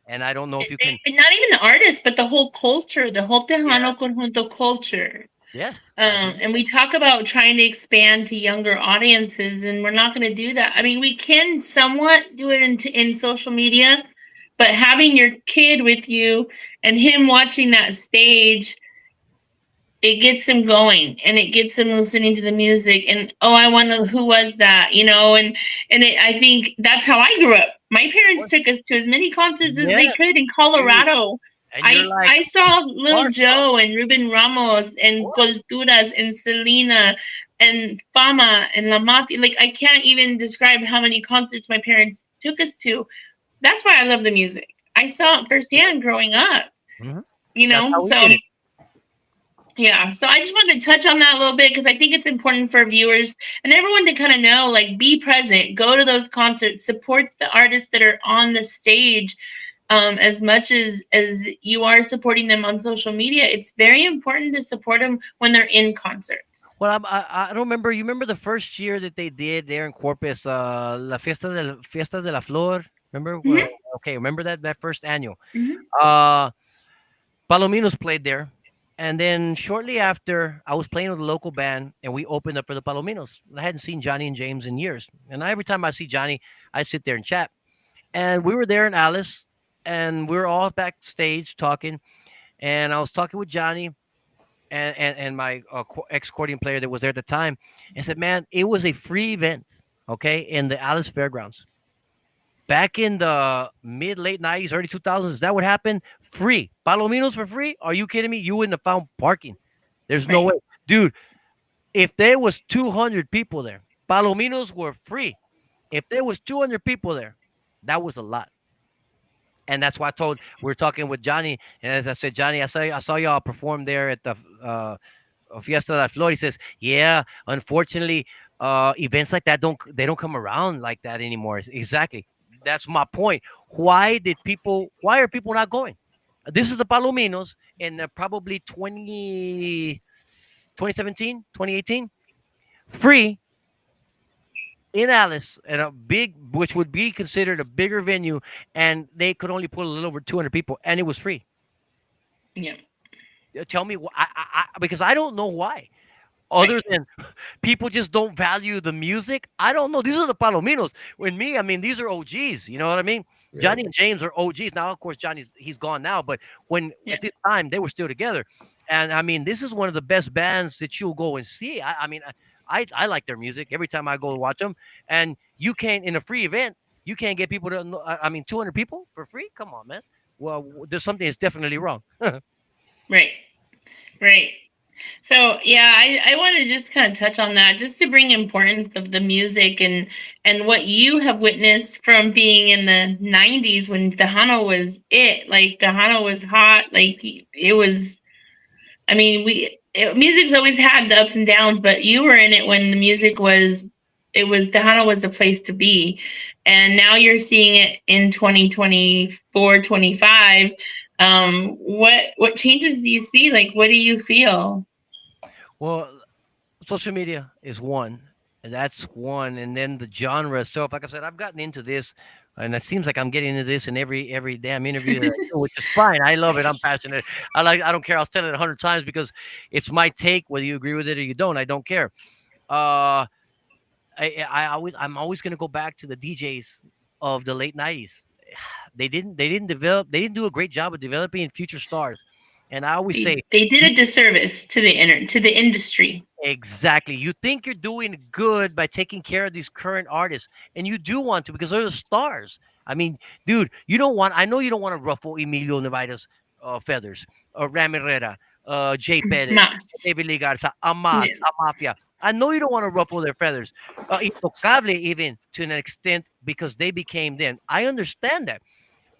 And I don't know if you can. Not even the artist, but the whole culture, the whole Yeah. Tejano Conjunto culture. Yes, I agree with And that. we talk about trying to expand to younger audiences, and we're not going to do that. I mean, we can somewhat do it in social media, but having your kid with you and him watching that stage, it gets him going and it gets him listening to the music. And oh, I wonder who was that, I think that's how I grew up. My parents What? took us to as many concerts as they Yes, could in dude. Colorado. And you're I like I saw Little starstruck. Joe and Ruben Ramos and What? Culturas and Selena and Fama and La Mafia. Like I can't even describe how many concerts my parents took us to. That's why I love the music. I saw it firsthand growing up, Mhm. That's how we so did it. yeah. So I just wanted to touch on that a little bit because I think it's important for viewers and everyone to kind of know, like, be present, go to those concerts, support the artists that are on the stage, as much as you are supporting them on social media. It's very important to support them when they're in concerts. Well, I don't remember. You remember the first year that they did there in Corpus, Fiesta de la Flor. Remember? Well, Hmm. okay, remember that first annual. Hmm. Uh, Palominos played there, and then shortly after, I was playing with a local band, and we opened up for the Palominos. I hadn't seen Johnny and James in years, and every time I see Johnny, I sit there and chat. And we were there in Alice, and we were all backstage talking, and I was talking with Johnny and my ex accordion player that was there at the time, and said, "Man, it was a free event, okay, in the Alice Fairgrounds back in the mid late '90s, early 2000s. Is that what happened? Free Palominos for free? Are you kidding me? You wouldn't have found parking. There's no Right. way, dude. If there was 200 people there, Palominos were free. If there was 200 people there, that was a lot." And that's why I told we were talking with Johnny, and as I said, Johnny, I saw y'all perform there at the Fiesta de la Flor. He says, "Yeah, unfortunately, events like that don't come around like that anymore." Exactly. That's my point. Why are people not going? This is the Palominos in probably 2017, 2018, free in Alice at a big, which would be considered a bigger venue, and they could only put a little over 200 people, and it was free. Yeah. Tell me, because I don't know why. Right. Other than people just don't value the music. I don't know. These are the Palominos. When me, I mean, these are OGs. You know what I mean? Yeah. Johnny and James are OGs. Now, of course, he's gone now, but when Yeah. at this time they were still together. And I mean, this is one of the best bands that you'll go and see. I mean, I like their music every time I go to watch them. And you can't in a free event, you can't get people to. I mean, 200 people for free. Come on, man. Well, there's something that's definitely wrong. Right. Right. So yeah, I want to just kind of touch on that, just to bring importance of the music and what you have witnessed from being in the '90s when Tejano was it. Like Tejano was hot. Like it was. I mean, music's always had the ups and downs, but you were in it when the music was. It was Tejano was the place to be, and now you're seeing it in 2024, 25. What changes do you see? Like, what do you feel? Well, social media is one, and that's one, and then the genre itself. Like I said, I've gotten into this, and it seems like I'm getting into this in every damn interview that I do, which is fine. I love it. I'm passionate. I don't care. I'll tell it 100 times because it's my take. Whether you agree with it or you don't, I don't care. Uh, I'm always gonna go back to the DJs of the late '90s. They didn't do a great job of developing future stars, and I always say They did a disservice to to the industry. exactly. You think you're doing good by taking care of these current artists, and you do want to because they're the stars. I mean, dude, you don't want. I know you don't want to ruffle Emilio Nevada's feathers, Ram Herrera, Jay Perez, Mas. David Lee Garza, Amas, Yeah. Amafia. I know you don't want to ruffle their feathers, Intocable even to an extent because they became them. I understand that,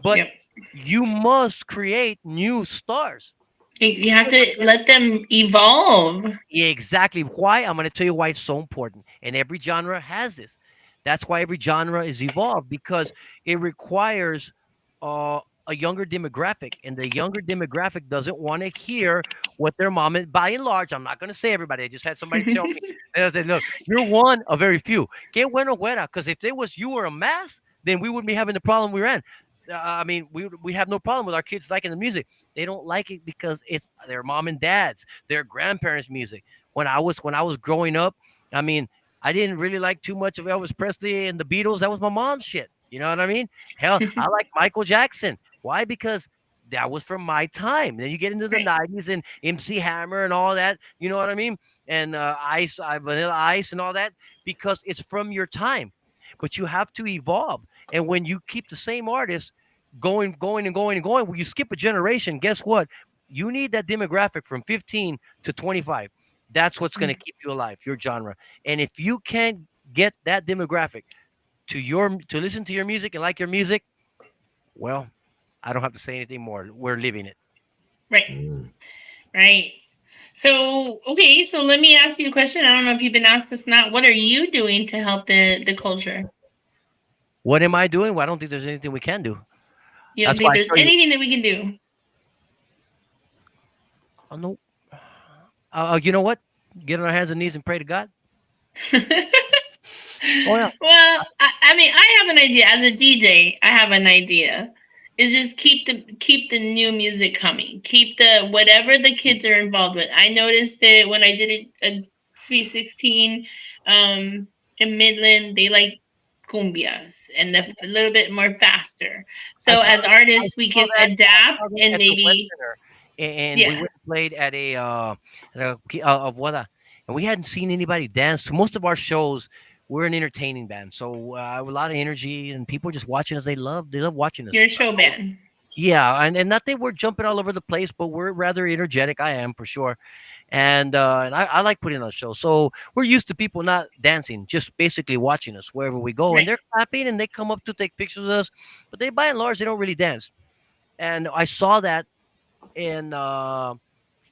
but Yep. you must create new stars. You have to let them evolve. Yeah, exactly. Why? I'm going to tell you why it's so important. And every genre has this. That's why every genre is evolved because it requires a younger demographic, and the younger demographic doesn't want to hear what their mom is. By and large, I'm not going to say everybody. I just had somebody tell me. They said, "Look, you're one of very few. Que bueno fuera, because if it was you or a mass, then we wouldn't be having the problem we're in. I mean, we have no problem with our kids liking the music. They don't like it because it's their mom and dad's, their grandparents' music. When I was growing up, I mean, I didn't really like too much of Elvis Presley and the Beatles. That was my mom's shit. You know what I mean? Hell, I like Michael Jackson. Why? Because that was from my time. Then you get into the Right. '90s and MC Hammer and all that. You know what I mean? And Vanilla Ice and all that because it's from your time. But you have to evolve. And when you keep the same artist going and going and going, when you skip a generation, guess what? You need that demographic from 15 to 25. That's what's going to keep you alive, your genre. And if you can't get that demographic to listen to your music and like your music, well, I don't have to say anything more. We're living it. Right. Mm. Right. So okay, so let me ask you a question. I don't know if you've been asked this or not. What are you doing to help the culture? What am I doing? Well, I don't think there's anything we can do. You don't That's why think I there's tell you, anything that we can do? oh, no, you know what? get on our hands and knees and pray to God. Well, Oh yeah. I mean, I have an idea. As a DJ, I have an idea. Is just keep the new music coming. Keep the whatever the kids are involved with. I noticed that when I did a Sweet 16 in Midland, they like cumbias and a little bit more faster. I So saw as I artists, we saw can that. I saw adapt that and at the maybe Westerner, and we yeah, went and played at a of what and we hadn't seen anybody dance. To most of our shows, we're an entertaining band, so a lot of energy, and people just watching us. They love watching you're us. a show band. Yeah, and not that we're jumping all over the place, but we're rather energetic. I am for sure, and I like putting on a show. So we're used to people not dancing, just basically watching us wherever we go, and Right. they're clapping and they come up to take pictures with us, but they by and large they don't really dance. And I saw that in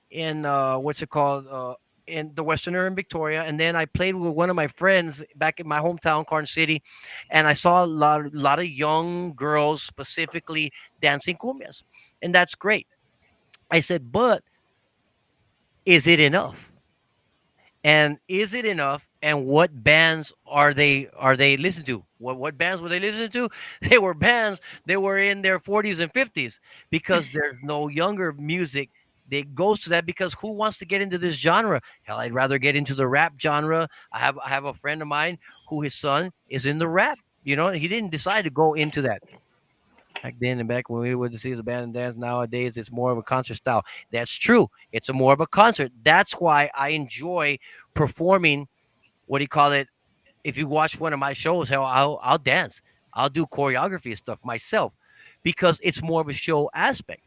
what's it called in the Westerner in Victoria, and then I played with one of my friends back in my hometown, Carn City, and I saw a lot of young girls specifically dancing cumbias, and that's great. I said, but is it enough? And is it enough? And what bands are they listening to? What bands were they listening to? They were bands they were in their 40s and 50s, because there's no younger music that goes to that, because who wants to get into this genre? Hell, I'd rather get into the rap genre. I have a friend of mine who his son is in the rap. He didn't decide to go into that. Back then and back when we would see the band and dance, nowadays it's more of a concert style. That's true. It's a more of a concert. That's why I enjoy performing. What do you call it? If you watch one of my shows, hell, I'll dance. I'll do choreography and stuff myself, because it's more of a show aspect.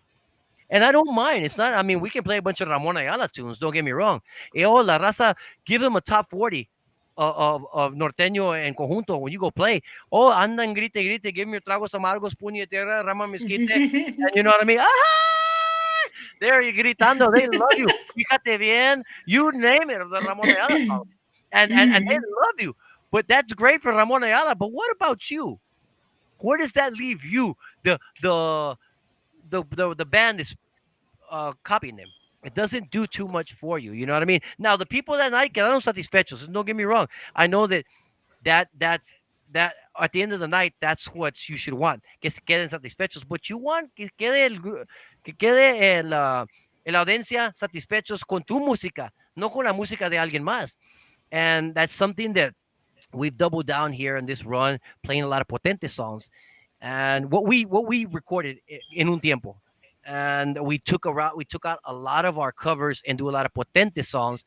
And I don't mind. It's not. I mean, we can play a bunch of Ramon Ayala tunes. Don't get me wrong. La raza, give them a top 40 of norteño and conjunto when you go play. Oh, andan grite grite, give me your tragos amargos, puñetera, rama mezquite, and you know what I mean. Ah, they're gritando. They love you. Fíjate bien. You name it of the Ramon Ayala song, and they Mhm. love you. But that's great for Ramon Ayala. But what about you? Where does that leave you? The the the band is copying them. It doesn't do too much for you. You know what I mean? Now the people that night quedaron satisfechos. And don't get me wrong. I know that at the end of the night, that's what you should want. Que se queden satisfechos. But you want que quede la audiencia satisfechos con tu música, no con la música de alguien más. And that's something that we've doubled down here in this run, playing a lot of potente songs, and what we recorded in un tiempo, and we took out a lot of our covers and do a lot of potente songs.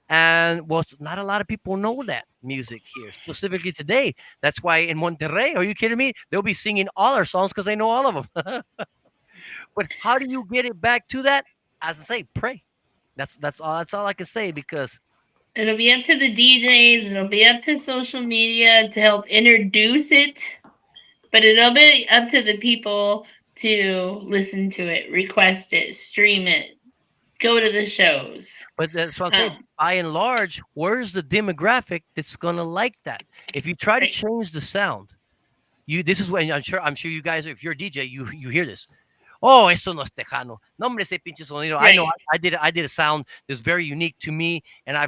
And well, not a lot of people know that music here, specifically today. That's why in Monterrey, are you kidding me, they'll be singing all our songs because they know all of them. But how do you get it back to that? As I say, pray. That's all I can say, because It'll be up to the DJs. It'll be up to social media to help introduce it, but it'll be up to the people to listen to it, request it, stream it, go to the shows. but that's what I'm saying. Um, By and large, where's the demographic that's gonna like that? If you try to right. change the sound, this is when I'm sure you guys, if you're a DJ, you hear this. Oh, eso no es tejano. No, hombre, ese pinche sonido. I know Right. I did a sound that's very unique to me, and I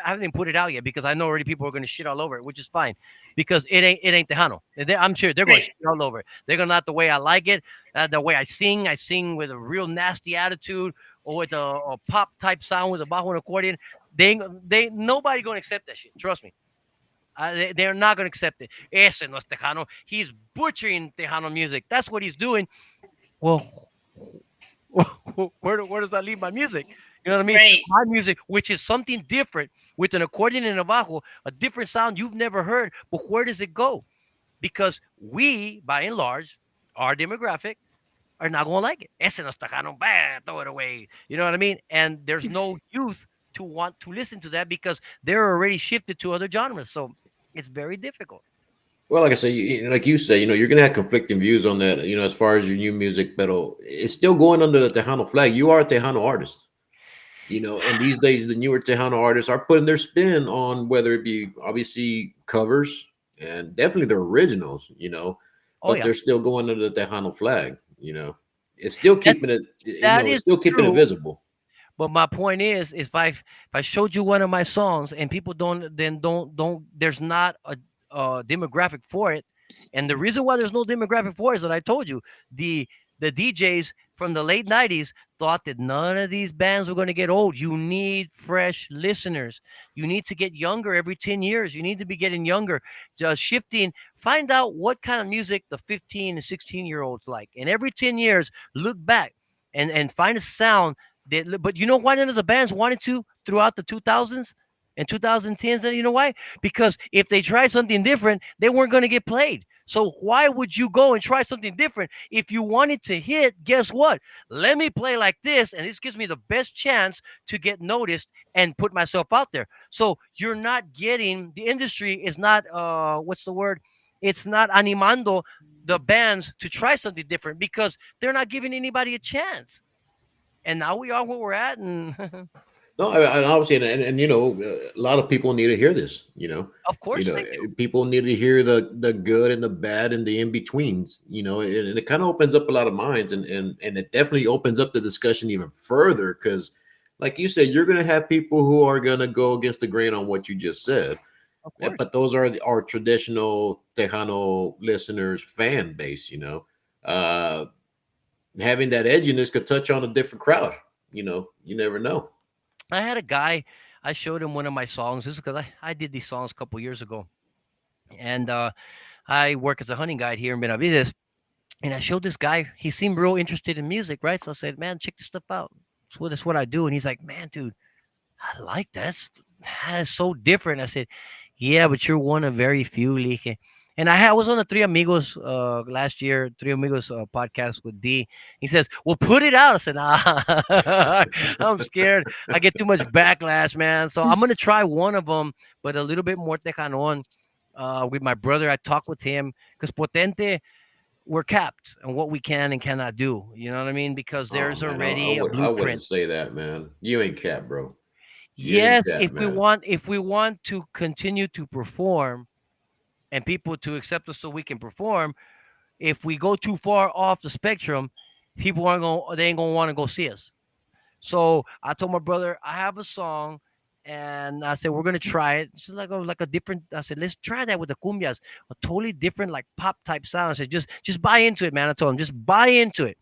haven't even put it out yet, because I know already people are going to shit all over it, which is fine, because it ain't tejano. I'm sure they're going to Right. shit all over it. They're going to not the way I like it, the way I sing. I sing with a real nasty attitude, or with a pop type sound with a bajo and accordion. They nobody going to accept that shit. Trust me. They're not going to accept it. Ese no es tejano. He's butchering tejano music. That's what he's doing. Well, where does that leave my music? You know what I mean? Right. My music, which is something different, with an accordion and a bajo, a different sound you've never heard. But where does it go? Because we, by and large, our demographic, are not going to like it. Ese no está canon, bah, throw it away. You know what I mean? And there's no youth to want to listen to that, because they're already shifted to other genres. So it's very difficult. Well, like I say, like you say, you're gonna have conflicting views on that. As far as your new music, but it's still going under the Tejano flag. You are a Tejano artist. And these days the newer Tejano artists are putting their spin on, whether it be obviously covers and definitely the originals. Oh, But yeah. they're still going under the Tejano flag. It's still That, keeping it. that It's is still keeping it true. visible. But my point is if I showed you one of my songs and people don't there's not a demographic for it, and the reason why there's no demographic for it is that I told you the the DJs from the late '90s thought that none of these bands were going to get old. You need fresh listeners. You need to get younger every 10 years. You need to be getting younger, just shifting. Find out what kind of music the 15 and 16-year-olds like, and every 10 years, look back and find a sound but you know why none of the bands wanted to throughout the 2000s and 2010s? And you know why? Because if they tried something different, they weren't going to get played. So why would you go and try something different if you wanted to hit? Guess what? Let me play like this, and this gives me the best chance to get noticed and put myself out there. So you're not getting the industry is not what's the word? It's not animando the bands to try something different because they're not giving anybody a chance, and now we are where we're at. And No, I obviously, and a lot of people need to hear this. of course they do. People need to hear the good and the bad and the in betweens. And it kind of opens up a lot of minds, and it definitely opens up the discussion even further because, like you said, you're going to have people who are going to go against the grain on what you just said. Of course. But those are our traditional Tejano listeners fan base. Uh, Having that edginess could touch on a different crowd. You never know. I had a guy, I showed him one of my songs. This is because I did these songs a couple years ago. And I work as a hunting guide here in Benavides. And I showed this guy, he seemed real interested in music, right? So I said, man, check this stuff out. That's what I do. And he's like, man, dude, I like that. That's so different. I said, yeah, but you're one of very few, Lige. And I was on the Three Amigos last year, Three Amigos podcast with D. He says, well, put it out. I said, I'm scared. I get too much backlash, man. So I'm going to try one of them, but a little bit more tecanon with my brother. I talked with him because Potente, we're capped on what we can and cannot do. You know what I mean? Because Oh there's man, already a I wouldn't blueprint. say that, man. You ain't cat, bro. You ain't Yes, cat, man. if we want to continue to perform and people to accept us so we can perform, if we go too far off the spectrum, people aren't going they ain't going to want to go see us. So I told my brother, I have a song, and I said we're gonna try it. It's like a different. I said let's try that with the cumbias, a totally different like pop type sound. I said just buy into it, man. I told him just buy into it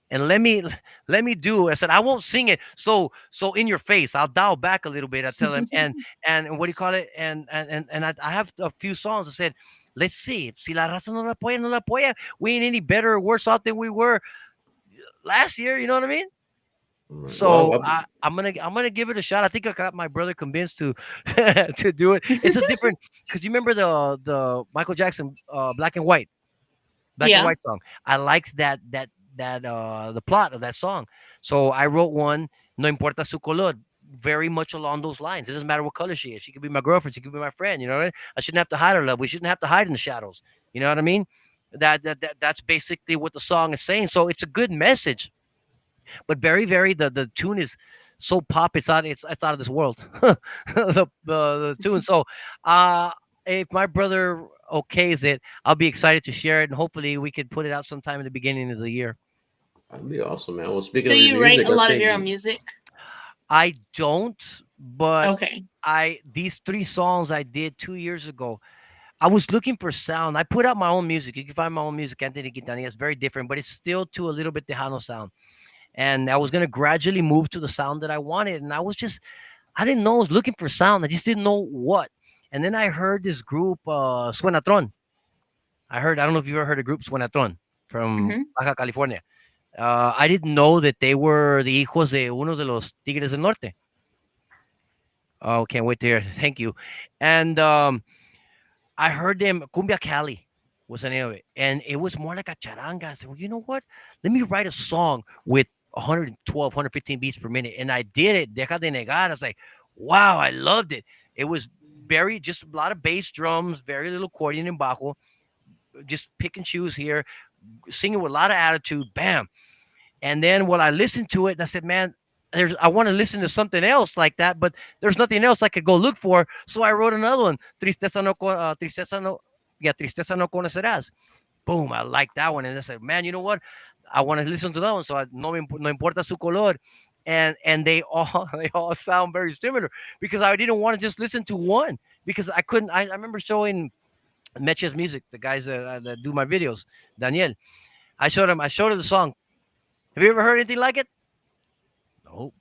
and let me do. I said I won't sing it so in your face. I'll dial back a little bit. I tell him and what do you call it? And I have a few songs. I said let's see. Si la raza no la apoya, no la apoya. We ain't any better or worse off than we were last year. You know what I mean? Right. So I'm gonna give it a shot. I think I got my brother convinced to to do it. It's a different because you remember the Michael Jackson black and Yeah. white song. I liked that the plot of that song. So I wrote one. No importa su color. Very much along those lines. It doesn't matter what color she is. She could be my girlfriend. She could be my friend. You know what I mean? I shouldn't have to hide her love. We shouldn't have to hide in the shadows. You know what I mean? That's basically what the song is saying. So it's a good message, but very the tune is so pop. It's out of this world. The tune. So uh if my brother okays it, I'll be excited to share it, and hopefully we could put it out sometime in the beginning of the year. That'd be awesome, man. Well, speaking So of your you write music, a I lot of think your own music? I don't, but Okay. I these three songs I did 2 years ago. I was looking for sound. I put out my own music. You can find my own music, Anthony Quintanilla. It's very different, but it's still to a little bit Tejano sound. And I was gonna gradually move to the sound that I wanted. And I didn't know I was looking for sound. I just didn't know what. And then I heard this group, Suenatron. I don't know if you ever heard of group Suenatron from Hmm. Baja California. I didn't know that they were the hijos de uno de los Tigres del Norte. Oh, can't wait to hear. Thank you. And I heard them Cumbia Cali was the name of it, and it was more like a charanga. I said, well, you know what? Let me write a song with 112, 115 beats per minute, and I did it. Deja de negar. I was like, wow, I loved it. It was very just a lot of bass drums, very little accordion and bajo, just pick and choose here, singing with a lot of attitude. Bam. And then when I listened to it, and I said, man, I want to listen to something else like that, but there's nothing else I could go look for. So I wrote another one, Tristeza no conocerás. Boom, I like that one. And I said, man, you know what? I want to listen to that one. So no importa su color. and they all they all sound very similar because I didn't want to just listen to one because I couldn't. I remember showing Meches Music, the guys that do my videos, Daniel. I showed him the song. Have you ever heard anything like it? Nope,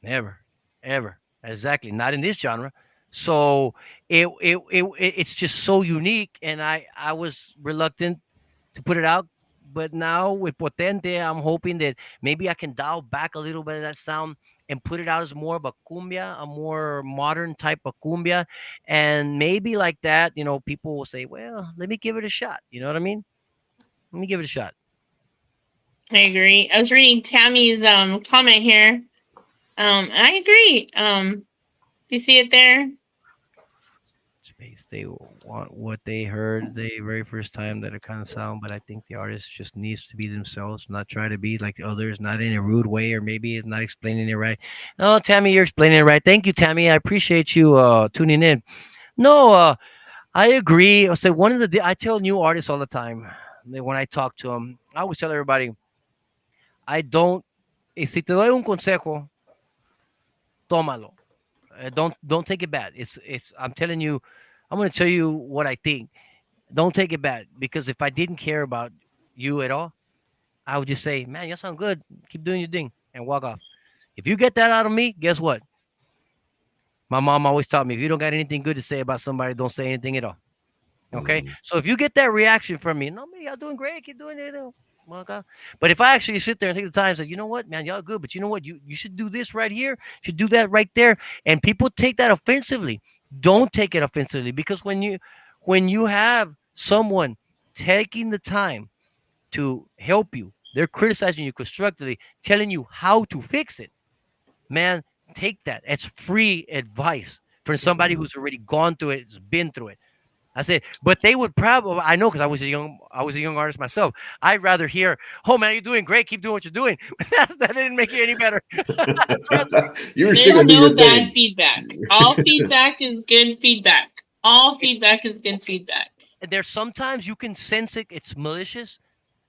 never, ever. Exactly, not in this genre. So it's just so unique, and I was reluctant to put it out. But now with Potente, I'm hoping that maybe I can dial back a little bit of that sound and put it out as more of a cumbia, a more modern type of cumbia. And maybe like that, people will say, well, let me give it a shot. You know what I mean? Let me give it a shot. I agree. I was reading Tammy's comment here. I agree. Do you see it there? Space. They want what they heard the very first time that it kind of sound, but I think the artist just needs to be themselves, not try to be like others, not in a rude way, or maybe it's not explaining it right. No, Tammy, you're explaining it right. Thank you, Tammy. I appreciate you tuning in. No, I agree. I say one of the I tell new artists all the time when I talk to them. I always tell everybody, I don't. Si te doy un consejo, tómalo. Don't take it bad. It's. I'm telling you, I'm going to tell you what I think. Don't take it bad because if I didn't care about you at all, I would just say, "Man, you sound good. Keep doing your thing," and walk off. If you get that out of me, guess what? My mom always taught me: if you don't got anything good to say about somebody, don't say anything at all. Okay, Mhm. so if you get that reaction from me, no, man, y'all doing great, keep doing it. Walk off. But if I actually sit there and take the time and say, you know what, man, y'all good, but you know what, you should do this right here, should do that right there, and people take that offensively. Don't take it offensively because when you have someone taking the time to help you. They're criticizing you constructively, telling you how to fix it. Man, take that. It's free advice from somebody Mhm. who's already gone through it, has been through it. I said, but they would probably. I know because I was a young artist myself. I'd rather hear, "Oh man, you're doing great. Keep doing what you're doing." That didn't make it any better. Trust me. You were still There's gonna do no your bad thing. feedback. All feedback is good feedback. All feedback is good feedback. And there's sometimes you can sense it's malicious,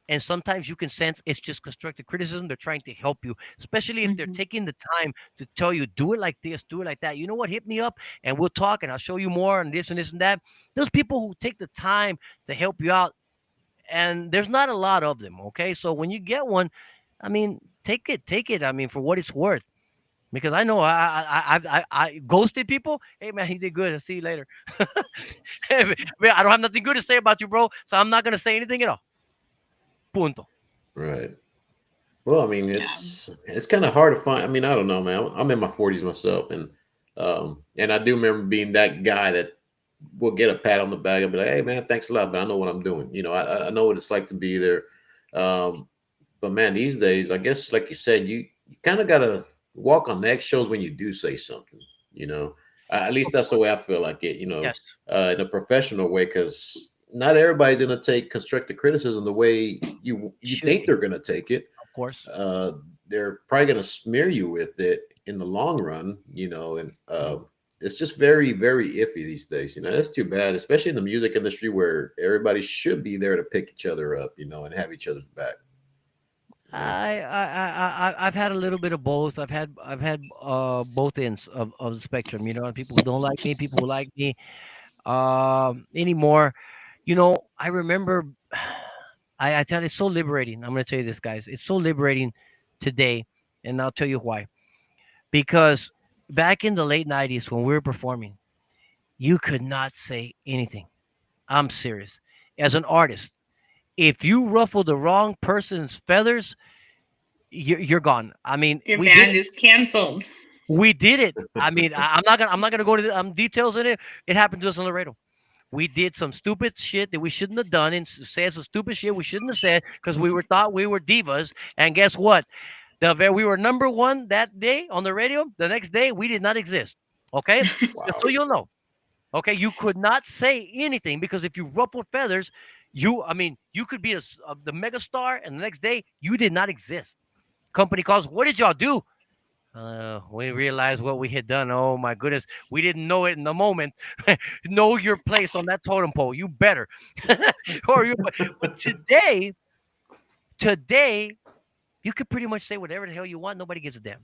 and sometimes you can sense it's just constructive criticism. They're trying to help you, especially if they're Hmm. taking the time to tell you, do it like this, do it like that. You know what? Hit me up and we'll talk and I'll show you more and this and this and that. Those people who take the time to help you out, and there's not a lot of them. Okay. So when you get one, I mean, take it. I mean, for what it's worth. Because I know I ghosted people. Hey man, you did good. I'll see you later. Man, I don't have nothing good to say about you, bro. So I'm not gonna say anything at all. Punto. Right. Well, I mean, Yeah. it's kind of hard to find. I mean, I don't know, man. I'm in my 40s myself, and I do remember being that guy that will get a pat on the back and be like, "Hey, man, thanks a lot, but I know what I'm doing. You know, I know what it's like to be there." Um, but man, these days, I guess, like you said, you kind of gotta walk on eggshells when you do say something. You know, at least that's the way I feel like it. Yes, In a professional way, because not everybody's gonna take constructive criticism the way you should think be, they're gonna take it. of course. uh, they're probably going to smear you with it in the long run, and it's just very, very iffy these days. That's too bad, especially in the music industry where everybody should be there to pick each other up, and have each other's back. You know, I've had a little bit of both. I've had both ends of the spectrum. People who don't like me, people who like me. Anymore. I remember. I tell you, it's so liberating. I'm going to tell you this, guys. It's so liberating today, and I'll tell you why. Because back in the late '90s when we were performing, you could not say anything. I'm serious. As an artist, if you ruffle the wrong person's feathers, you're gone. I mean, Your we did band it. is canceled. We did it. I mean, I'm not gonna go to the details in it. It happened to us on the radio. We did some stupid shit that we shouldn't have done and said some stupid shit we shouldn't have said because we were thought we were divas. And guess what? We were number one that day on the radio. The next day we did not exist. Okay, just so wow. you'll know. Okay, you could not say anything because if you ruffled feathers, you could be the mega star, and the next day you did not exist. Company calls. What did y'all do? We realized what we had done. Oh my goodness, we didn't know it in the moment. Know your place on that totem pole. You better. But today, you could pretty much say whatever the hell you want. Nobody gives a damn.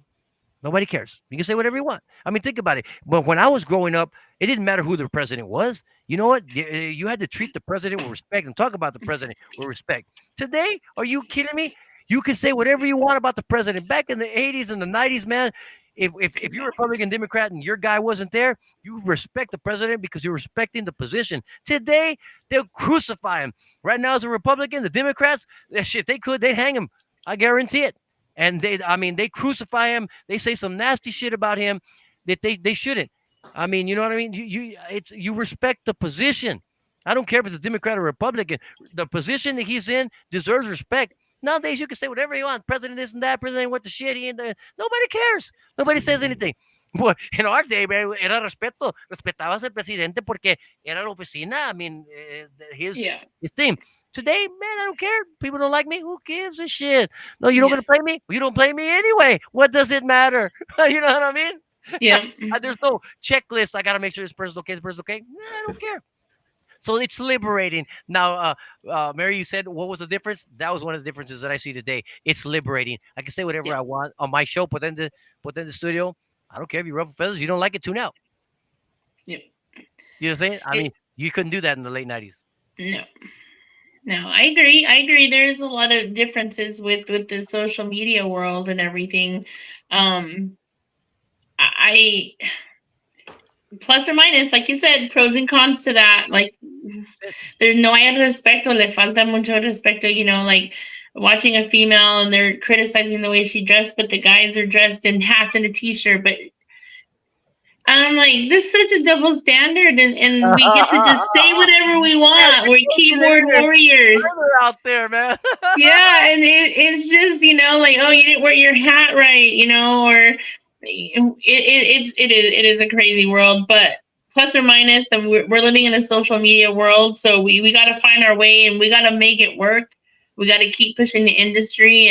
Nobody cares. You can say whatever you want. I mean, think about it. But when I was growing up, it didn't matter who the president was. You know what? You had to treat the president with respect and talk about the president with respect. Today, are you kidding me? You can say whatever you want about the president. Back in the 80s and the 90s, man, if Could you're not. Republican, Democrat, and your guy wasn't there, you respect the president because you're respecting the position. Today, they'll crucify him. Right now, as a Republican, the Democrats, if they could, they'd hang him. I guarantee it. And I mean, they crucify him. They say some nasty shit about him that they shouldn't. I mean, you know what I mean? You respect the position. I don't care if it's a Democrat or Republican. The position that he's in deserves respect. Nowadays, you can say whatever you want. President this and that. President what the shit. He ain't nobody cares. Nobody says anything. Well, in our day, man, era respeto. Respetabas al presidente porque era la oficina. I mean, Yeah. his team. Today, man, I don't care. People don't like me. Who gives a shit? No, you don't Yeah. gonna play me. You don't play me anyway. What does it matter? You know what I mean? Yeah. There's no checklist. I gotta make sure this person's okay. This person's okay. Nah, I don't care. So it's liberating. Now, Mary, you said what was the difference? That was one of the differences that I see today. It's liberating. I can say whatever Yeah. I want on my show. Put in the studio. I don't care if you ruffle feathers. You don't like it, tune out. Yeah. You know what I'm saying? I It, mean, you couldn't do that in the late '90s. no. No, I agree. I agree. There's a lot of differences with the social media world and everything. Um, I plus or minus, like you said, pros and cons to that. Like, there's no hay respeto, le falta mucho respeto. Like watching a female and they're criticizing the way she dressed, but the guys are dressed in hats and a t-shirt. But I'm like, this is such a double standard, and we get to just say whatever we Man, want. you're We're taking it keyboard even warriors. further out there, man. Yeah, and it's just like, oh, you didn't wear your hat right, or it is a crazy world, but plus or minus, and we're living in a social media world, so we got to find our way and we got to make it work. We got to keep pushing the industry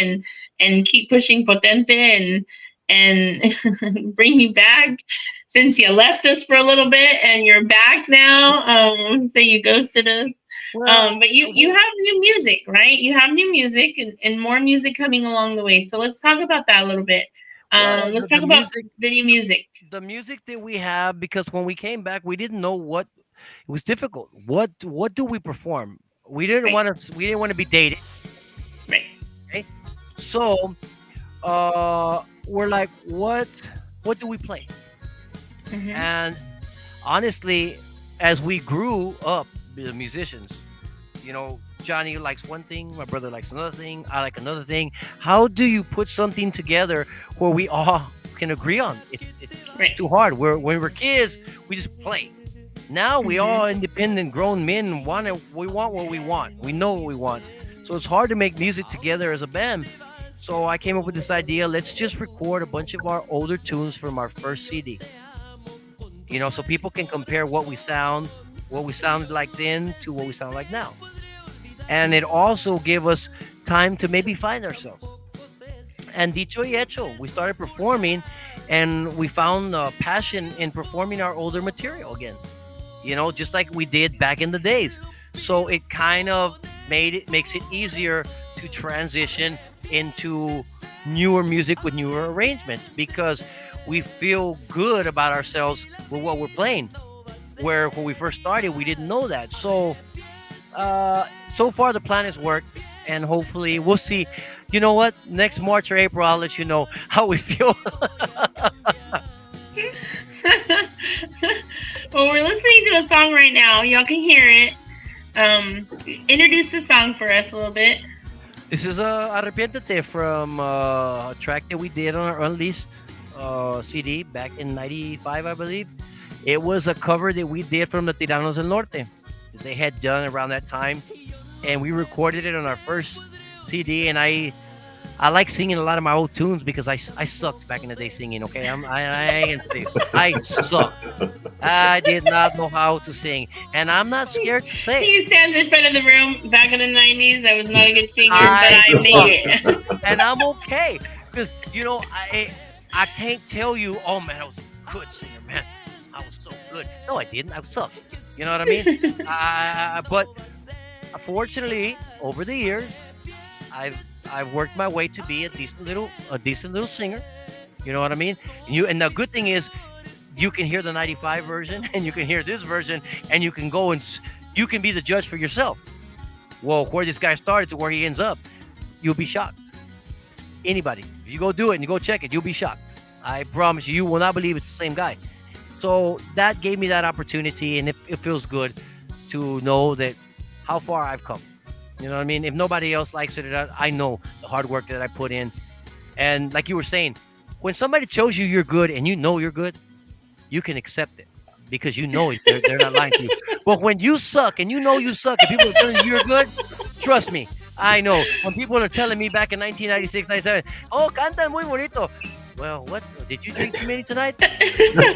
and keep pushing Potente and bring me back since you left us for a little bit and you're back now. Say you ghosted us. Well, But you have new music, right? You have new music and more music coming along the way. So let's talk about that a little bit. well, Let's talk the about music, the new music. the music that we have, because when we came back, we didn't know what it was difficult. What do we perform? Right, We didn't want to be dated. right. Okay, so we're like, what do we play? Mm-hmm. And honestly, as we grew up, the musicians, Johnny likes one thing, my brother likes another thing, I like another thing. How do you put something together where we all can agree on? It's Right. too hard. When we were kids, we just play. Now we Mm-hmm. all independent grown men we want what we want. We know what we want. So it's hard to make music together as a band. So I came up with this idea. Let's just record a bunch of our older tunes from our first CD. So people can compare what we sounded like then to what we sound like now. And it also gave us time to maybe find ourselves. And dicho y hecho, we started performing, and we found a passion in performing our older material again. Just like we did back in the days. So it kind of makes it easier to transition into newer music with newer arrangements because we feel good about ourselves with what we're playing. Where when we first started, we didn't know that. So far the plan has worked, and hopefully we'll see. You know what? Next March or April, I'll let you know how we feel. Well, we're listening to a song right now. Y'all can hear it. Introduce the song for us a little bit. This is Arrepiéntete from a track that we did on our unleashed CD back in '95, I believe. It was a cover that we did from the Tiranos del Norte that they had done around that time, and we recorded it on our first CD. And I like singing a lot of my old tunes because I sucked back in the day singing. Okay, I sucked. I did not know how to sing, and I'm not scared to say it. He stands in front of the room. Back in the '90s, I was not a good singer, but I I made it. and I'm okay because I can't tell you, oh man, I was a good singer, man. I was so good. No, I didn't. I sucked. You know what I mean? But fortunately, over the years, I've worked my way to be a decent little singer, You know what I mean? And the good thing is you can hear the 95 version and you can hear this version and you can go and you can be the judge for yourself. Well, where this guy started to where he ends up, you'll be shocked. Anybody, if you go do it and you go check it, you'll be shocked. I promise you, you will not believe it's the same guy. So that gave me that opportunity, and it feels good to know that how far I've come. You know what I mean? If nobody else likes it, I know the hard work that I put in. And like you were saying, when somebody tells you you're good and you know you're good, you can accept it because you know they're not lying to you. But when you suck and you know you suck and people are telling you you're good, trust me, I know. When people are telling me back in 1996, 97, oh, cantan muy bonito. Well, what? Did you drink too many tonight? How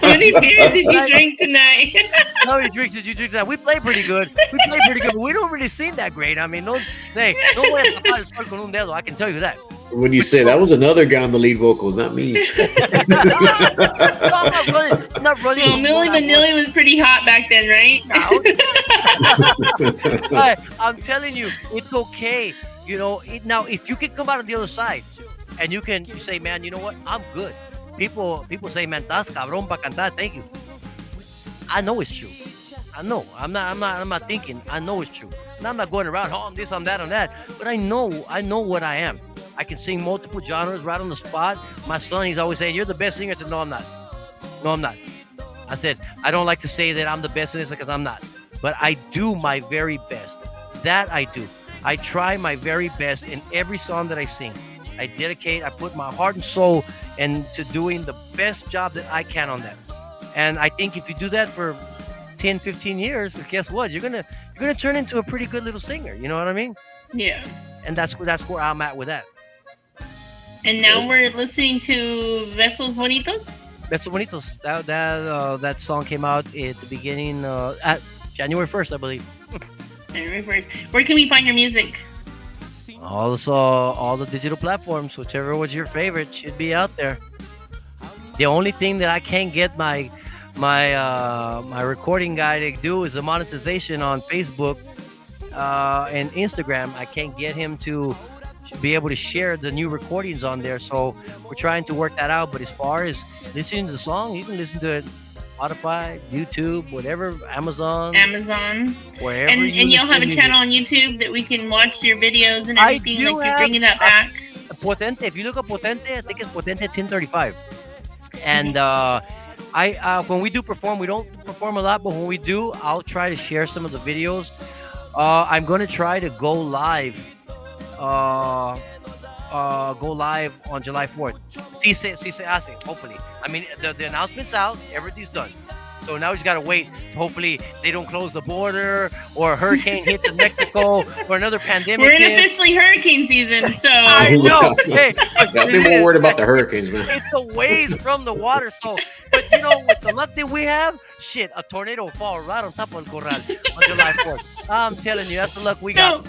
many beers did you drink tonight? How many drinks did you drink tonight? We play pretty good. We play pretty good, but we don't really sing that great. I mean, no, hey, no voy a tapar el sol con un dedo. I can tell you that. When you say that was another guy on the lead vocals, not me. No, I'm not running. I'm not running. Well, Milli Vanilli was pretty hot back then, right? I'm telling you, it's okay. You know, now if you can come out on the other side and you say, man, you know what? I'm good. People say, man, tas cabrón pa cantar. Thank you. I know it's true. I know. I'm not thinking. I know it's true. And I'm not going around, oh, I'm this, I'm that, I'm that. But I know what I am. I can sing multiple genres right on the spot. My son, he's always saying, you're the best singer. I said, no, I'm not. No, I'm not. I said, I don't like to say that I'm the best in this because I'm not. But I do my very best. That I do. I try my very best in every song that I sing. I put my heart and soul into doing the best job that I can on that. And I think if you do that for 10, 15 years, guess what? You're gonna turn into a pretty good little singer. You know what I mean? Yeah. And that's where I'm at with that. And now we're listening to Besos Bonitos. Besos Bonitos. That song came out at the beginning at January 1st, I believe. January 1st. Where can we find your music? Also, all the digital platforms, whichever was your favorite, should be out there. The only thing that I can't get my recording guy to do is the monetization on Facebook and Instagram. I can't get him to be able to share the new recordings on there, so we're trying to work that out. But as far as listening to the song, you can listen to it Spotify, YouTube, whatever, Amazon, wherever. And you'll have a channel on YouTube that we can watch your videos and everything. Like you're bringing that back. Potente. If you look up Potente, I think it's Potente 1035. And when we do perform, we don't perform a lot, but when we do, I'll try to share some of the videos. I'm going to try to go live on July 4th. Si se hace, hopefully. I mean, the announcement's out, everything's done. So now we just got to wait. Hopefully, they don't close the border or a hurricane hits in Mexico or another pandemic. We're in officially hurricane season, so. I know. Hey, I've been more worried about the hurricanes, man. It's the waves from the water. So, but you know, with the luck that we have, shit, a tornado will fall right on top of El Corral on July 4th. I'm telling you, that's the luck we got.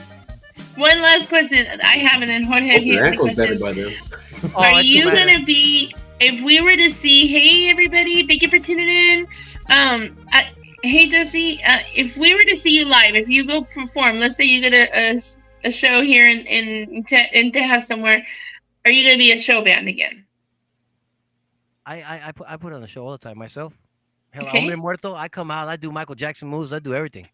One last question I have, and then Jorge Your has the ankle's better question. by then. Are you going to be, if we were to see, hey, everybody, thank you for tuning in. Hey, Desi, if we were to see you live, if you go perform, let's say you get a show here in Texas somewhere, are you going to be a show band again? I put on a show all the time myself. Hell, Okay. Hombre Muerto, I come out, I do Michael Jackson moves, I do everything.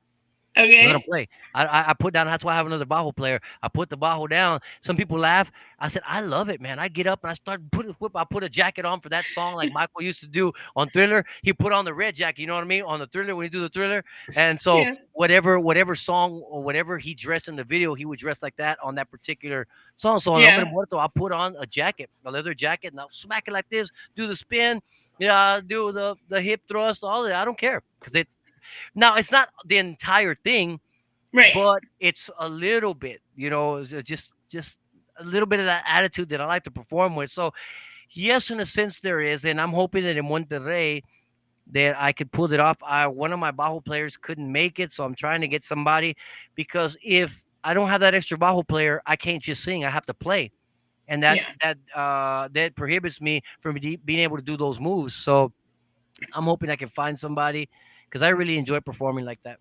Okay. I'm gonna play. I put down. That's why I have another bajo player. I put the bajo down. Some people laugh. I said, I love it, man. I get up and I start I put a jacket on for that song like Michael used to do on Thriller. He put on the red jacket. You know what I mean? On the Thriller when he do the Thriller. And so Yeah. whatever song or whatever he dressed in the video, he would dress like that on that particular song. So on Yeah. Hombre Muerto, I put on a jacket, a leather jacket, and I'll smack it like this. Do the spin. Yeah, do the hip thrust. All that. I don't care because it's not the entire thing. Right. But it's a little bit, just a little bit of that attitude that I like to perform with. So, yes, in a sense there is, and I'm hoping that in Monterrey that I could pull it off. One of my bajo players couldn't make it, so I'm trying to get somebody because if I don't have that extra bajo player, I can't just sing. I have to play, and that prohibits me from being able to do those moves. So, I'm hoping I can find somebody because I really enjoy performing like that.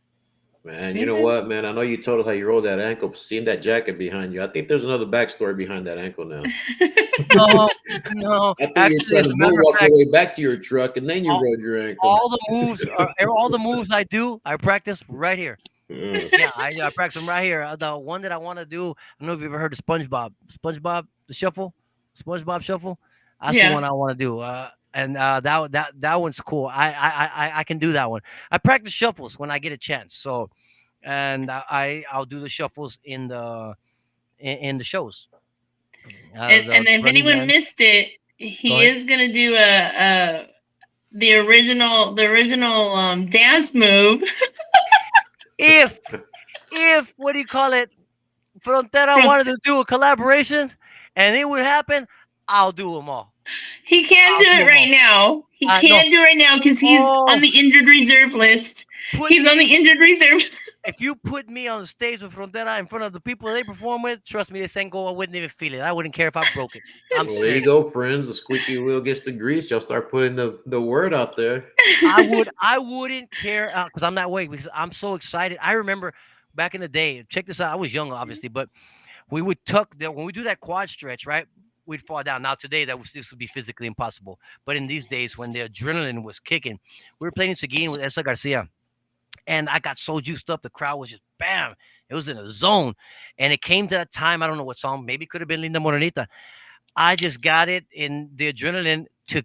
Man, you know Okay. what, man? I know you told us how you rolled that ankle. Seeing that jacket behind you, I think there's another backstory behind that ankle now. No, no. I think you're Actually, trying as to a matter of moonwalk your fact, way back to your truck, and then you all, rolled your ankle. all the moves I do, I practice right here. Uh, Yeah, I practice them right here. The one that I want to do, I don't know if you've ever heard of SpongeBob the shuffle, SpongeBob shuffle. That's the Yeah. one I want to do. And that one's cool. I can do that one. I practice shuffles when I get a chance. So and I'll do the shuffles in the shows. And The if Running anyone Man. missed it, Go he ahead. is gonna do a the original dance move If what do you call it? Frontera from. wanted to do a collaboration, and it would happen, I'll do them all. He can't I'll do do it them right all. now. He No. can't do it right now because he's on Oh, the injured reserve list. put He's on me the injured reserve. if you put me on the stage with Frontera in front of the people they perform with, trust me, this ankle, I wouldn't even feel it. I wouldn't care if I broke it. I'm well, there you serious. go, friends. The squeaky wheel gets the grease. Y'all start putting the word out there. I wouldn't care because I'm that way because I'm so excited. I remember back in the day. Check this out. I was young, obviously, but we would tuck that when we do that quad stretch, right? We'd fall down. Now today, this would be physically impossible. But in these days, when the adrenaline was kicking, we were playing in Seguin with Esa Garcia, and I got so juiced up, the crowd was just bam. It was in a zone, and it came to that time. I don't know what song. Maybe it could have been Linda Morenita. I just got it in the adrenaline to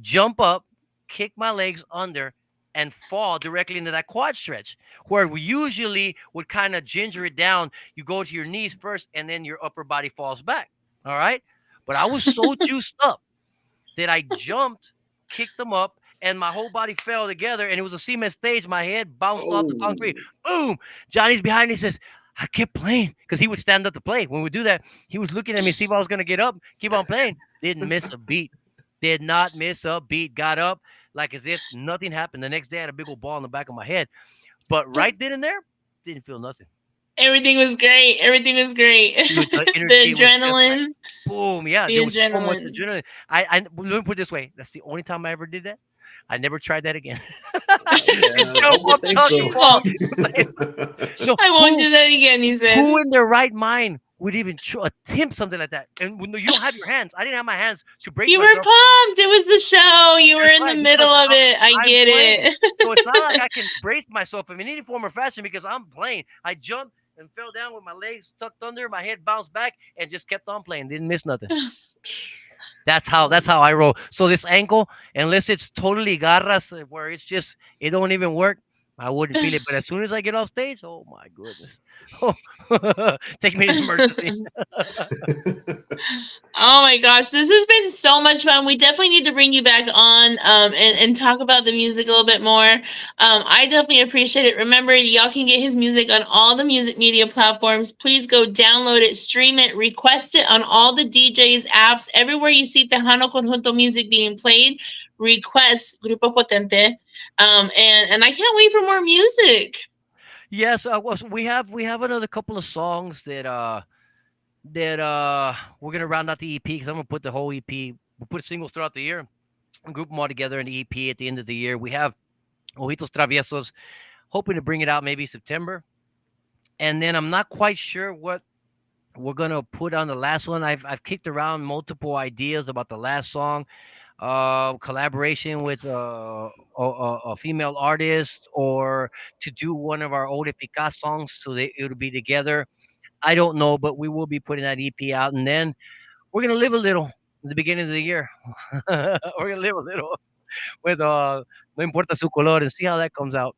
jump up, kick my legs under, and fall directly into that quad stretch, where we usually would kind of ginger it down. You go to your knees first, and then your upper body falls back. All right. But I was so juiced up that I jumped, kicked them up, and my whole body fell together. And it was a cement stage. My head bounced off the Oh, concrete. Boom! Johnny's behind me. He says, I kept playing because he would stand up to play. When we do that, he was looking at me, see if I was going to get up, keep on playing. Didn't miss a beat. Did not miss a beat. Got up like as if nothing happened. The next day, I had a big old ball in the back of my head. But right then and there, didn't feel nothing. Everything was great. Everything was great. Dude, the The energy was just like adrenaline. boom. Yeah, The there was so much adrenaline. adrenaline. Let me put it this way. That's the only time I ever did that. I never tried that again. yeah, I Jump would up, think tuck, so. and fall. Well, Like, no, I won't do that again, he who said. in their right mind would even attempt something like that? And when you don't have your hands, I didn't have my hands to brace You were myself. pumped. It was the show. You were That's in the right, because middle of it. I I'm get playing. it. So it's not like I can brace myself in any form or fashion because I'm playing. I jumped and fell down with my legs tucked under, my head bounced back, and just kept on playing. Didn't miss nothing. That's how I roll. So this ankle, unless it's totally garras, where it's just it don't even work, I wouldn't feel it. But as soon as I get off stage, oh my goodness, oh, take me to the emergency. Oh my gosh, this has been so much fun. We definitely need to bring you back on and talk about the music a little bit more. I definitely appreciate it. Remember, y'all can get his music on all the music media platforms. Please go download it, stream it, request it on all the DJs apps. Everywhere you see Tejano Conjunto music being played, request Grupo Potente. And I can't wait for more music. Yes, we have another couple of songs that we're gonna round out the EP because I'm gonna put the whole EP. We'll put singles throughout the year, and group them all together in the EP at the end of the year. We have Ojitos Traviesos, hoping to bring it out maybe September, and then I'm not quite sure what we're gonna put on the last one. I've kicked around multiple ideas about the last song, collaboration with a female artist, or to do one of our old Eficaz songs so that it'll be together. I don't know, but we will be putting that EP out, and then we're gonna live a little in the beginning of the year. We're gonna live a little with no importa su color and see how that comes out.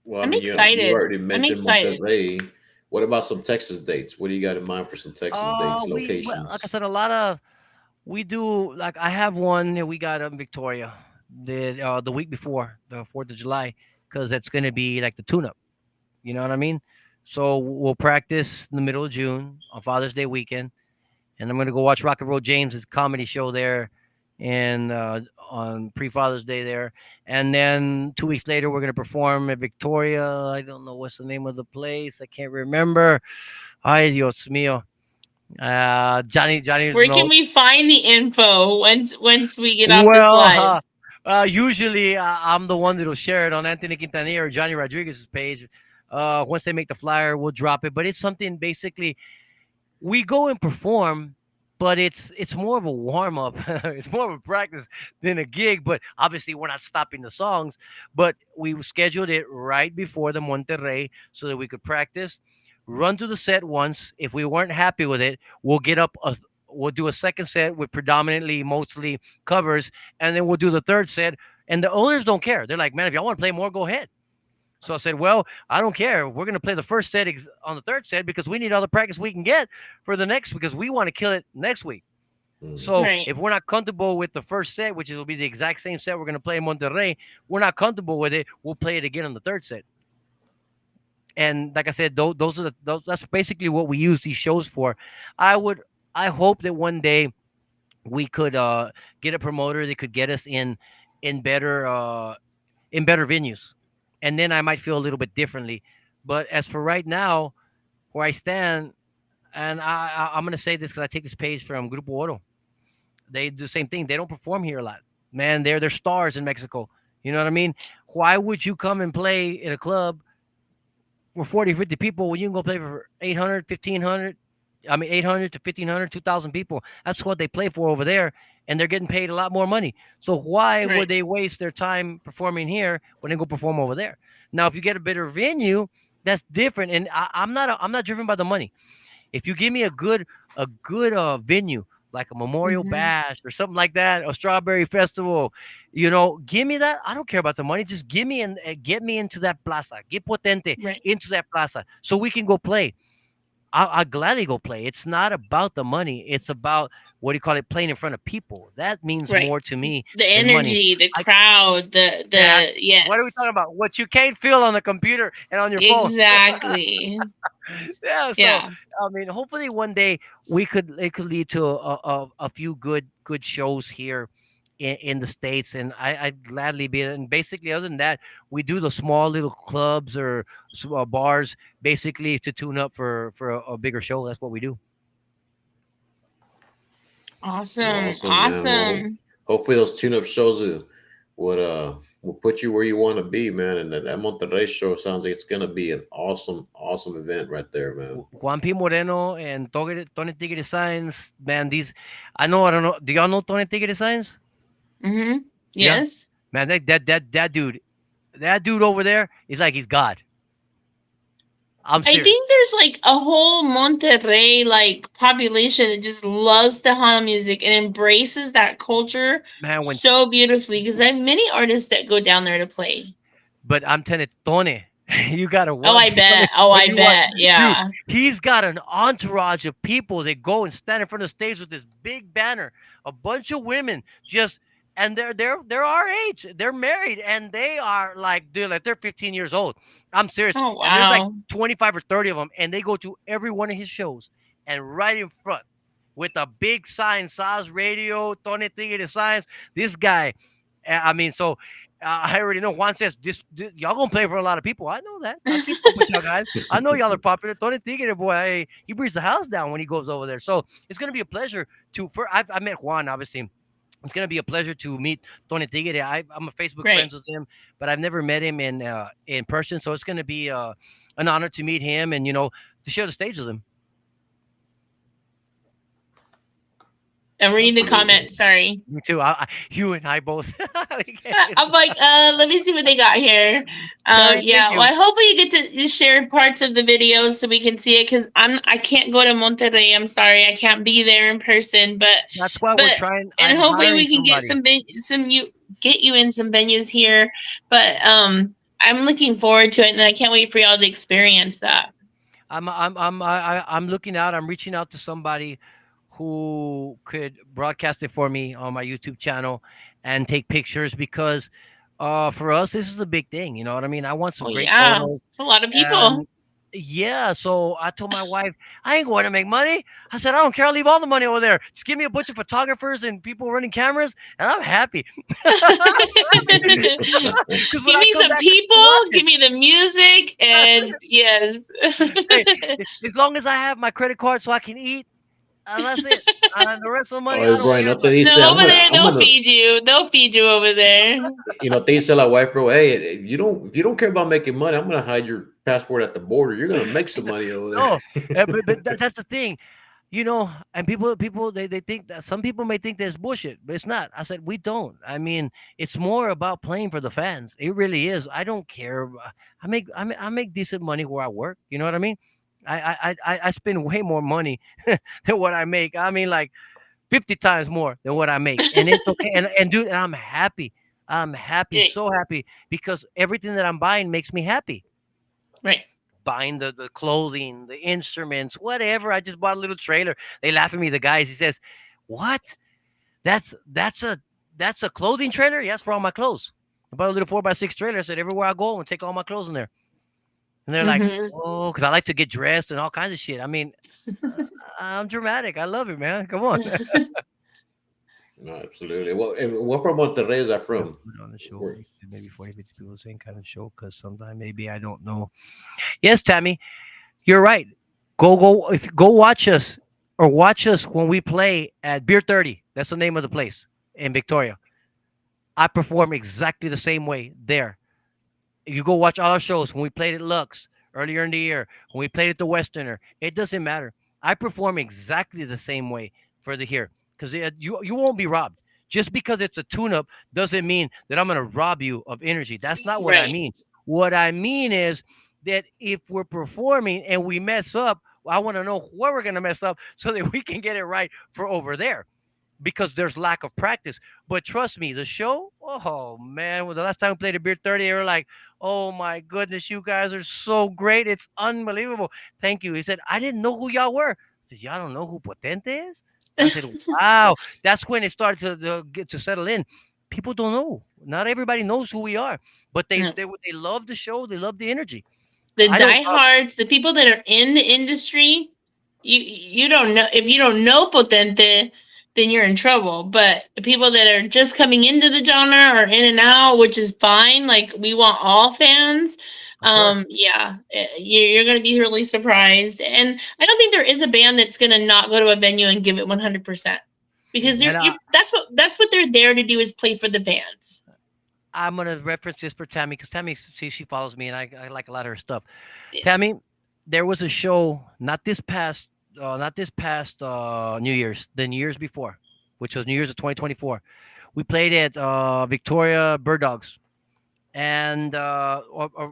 Well, I I'm mean, you excited. already I'm mentioned excited. Monterrey. What about some Texas dates? What do you got in mind for some Texas dates, Like I locations? said, a lot of we do. Like I have one that we got up in Victoria the week before the 4th of July because that's gonna be like the tune-up. You know what I mean? So we'll practice in the middle of June on Father's Day weekend, and I'm gonna go watch Rock and Roll James's comedy show there, and on pre Father's Day there, and then 2 weeks later we're gonna perform at Victoria. I don't know what's the name of the place. I can't remember. Ay Dios mío. Johnny doesn't Where know. can we find the info once we get off this Well, live? Usually, I'm the one that'll share it on Anthony Quintanilla or Johnny Rodriguez's page. Once they make the flyer, we'll drop it. But it's something basically we go and perform, but it's more of a warm up. It's more of a practice than a gig. But obviously, we're not stopping the songs. But we scheduled it right before the Monterrey so that we could practice, run through the set once. If we weren't happy with it, we'll get up a we'll do a second set with predominantly mostly covers, and then we'll do the third set. And the owners don't care. They're like, man, if y'all want to play more, go ahead. So I said, well, I don't care. We're going to play the first set on the third set because we need all the practice we can get for the next because we want to kill it next week. Mhm. So Right. if we're not comfortable with the first set, which will be the exact same set we're going to play in Monterrey, we're not comfortable with it. We'll play it again on the third set. And like I said, those are that's basically what we use these shows for. I would, I hope that one day we could get a promoter that could get us in better in better venues, and then I might feel a little bit differently. But as for right now, where I stand, and I'm gonna say this because I take this page from Grupo Oro. They do the same thing. They don't perform here a lot. Man, they're stars in Mexico. You know what I mean? Why would you come and play in a club for 40, 50 people when you can go play for 800, 1,500? I mean, 800 to 1,500, 2,000 people. That's what they play for over there. And they're getting paid a lot more money. So why would Right. they waste their time performing here when they go perform over there? Now, if you get a better venue, that's different. And I'm not driven by the money. If you give me a good venue like a Memorial Mm-hmm. Bash or something like that, a Strawberry Festival, give me that. I don't care about the money. Just give me and get me into that plaza. Get Potente Right. into that plaza so we can go play. I'll gladly go play. It's not about the money. It's about what do you call it? Playing in front of people. That means Right. more to me The than money. energy, the I crowd, the that. What are we talking yes. about? What you can't feel on the computer and on your phone. Exactly. Yeah. So Yeah. I mean, hopefully one day it could lead to a few good shows here in the states, and I'd gladly be. And basically, other than that, we do the small little clubs or bars, basically to tune up for a bigger show. That's what we do. Awesome. Awesome, man. Well, Awesome. hopefully those tune-up shows would will put you where you want to be, man. And that Monterrey show sounds like it's gonna be an awesome event right there, man. Juan P. Moreno and Tony Tigre Signs, man. I don't know. Do y'all know Tony Tigre Signs? Mm-hmm. Yeah, Yes. man. That dude over there is like he's God. I'm I serious, think there's like a whole Monterrey like population that just loves Tejano music and embraces that culture man. so beautifully because I have many artists that go down there to play. But I'm telling you, Tony, you gotta Oh, I watch Tony bet. Oh, when I you watch, bet. dude. Yeah. He's got an entourage of people that go and stand in front of the stage with this big banner, a bunch of women just. And they're our age. They're married and they are like dude, like they're 15 years old. I'm serious. Oh, And there's like wow. 25 or 30 of them, and they go to every one of his shows. And right in front, with a big sign, Saz Radio, Tony Tigre Signs. This guy, I mean, so I already know Juan says y'all gonna play for a lot of people. I know that. I keep up with y'all guys. I know y'all are popular. Tony Tigre, boy, he brings the house down when he goes over there. So it's gonna be a pleasure to. I met Juan, obviously. It's gonna be a pleasure to meet Tony Tigre. I'm a Facebook Right. friends with him, but I've never met him in person. So it's gonna be an honor to meet him and to share the stage with him. I'm reading the Absolutely. comment. Sorry. Me too. You and I both. I'm like, let me see what they got here. Terry, thank Yeah. Well, you. I hopefully you get to share parts of the videos so we can see it because I can't go to Monterrey. I'm sorry, I can't be there in person. That's why we're But trying. and I'm hopefully hiring we can get somebody. some you get you in some venues here. But I'm looking forward to it, and I can't wait for y'all to experience that. I'm looking out. I'm reaching out to somebody who could broadcast it for me on my YouTube channel and take pictures because for us this is a big thing. You know what I mean? I want some Oh great yeah, photos. it's a lot of people. And yeah, so I told my wife, I ain't going to make money. I said, I don't care. I'll leave all the money over there. Just give me a bunch of photographers and people running cameras, and I'm happy. Because when Give I me come some back, people people, watch give it. me the music, and yes. Hey, as long as I have my credit card so I can eat, and that's it. The rest of the money, I Oh, don't bro, care. no te But dice, No, over there I'm they'll gonna, feed you. They'll feed you over there. te dice la wife, bro, hey, if you don't care about making money, I'm gonna hide your passport at the border. You're gonna make some money over no, there. but that's the thing. And people they think that some people may think that's bullshit, but it's not. I said we don't. I mean, it's more about playing for the fans. It really is. I don't care. I make decent money where I work. You know what I mean? I spend way more money than what I make. I mean, like 50 times more than what I make, and it's okay. And dude, and I'm happy. I'm happy, Right. so happy because everything that I'm buying makes me happy. Right. Buying the clothing, the instruments, whatever. I just bought a little trailer. They laugh at me, the guys. He says, "What? That's that's a that's a clothing trailer? Yes, for all my clothes." I bought a little 4x6 trailer. I said, everywhere I go and take all my clothes in there. And they're like, Hmm. "Oh, because I like to get dressed and all kinds of shit." I mean, I'm dramatic. I love it, man. Come on. No, absolutely. Well, and what from Monterrey is that Gonna from? put it on the show, Where, maybe 40, 50 people, same kind of show, because sometimes maybe I don't know. Yes, Tammy, you're right. Go watch us or watch us when we play at Beer 30. That's the name of the place in Victoria. I perform exactly the same way there. You go watch all our shows when we played at Lux earlier in the year, when we played at the Westerner. It doesn't matter. I perform exactly the same way for the here because you won't be robbed. Just because it's a tune-up doesn't mean that I'm going to rob you of energy. That's not what I Right. mean. What I mean is that if we're performing and we mess up, I want to know where we're going to mess up so that we can get it right for over there because there's lack of practice. But trust me, the show, oh man, well, the last time we played a Beer 30, they were like, oh my goodness, you guys are so great. It's unbelievable. Thank you. He said, I didn't know who y'all were. I said, y'all don't know who Potente is? I said, wow. That's when it started to get to settle in. People don't know. Not everybody knows who we are, but No. they love the show. They love the energy. The I don't. diehards, the people that are in the industry, you don't know if you don't know Potente, then you're in trouble. But the people that are just coming into the genre or in and out, which is fine. Like we want all fans. Of course. Yeah, you're gonna be really surprised. And I don't think there is a band that's gonna not go to a venue and give it 100% because And that's what they're there to do is play for the fans. I'm gonna reference this for Tammy because Tammy, see, she follows me, and I like a lot of her stuff. Tammy, Yes. there was a show not this past New Year's, the New Year's before, which was New Year's of 2024. We played at Victoria Bird Dogs, and a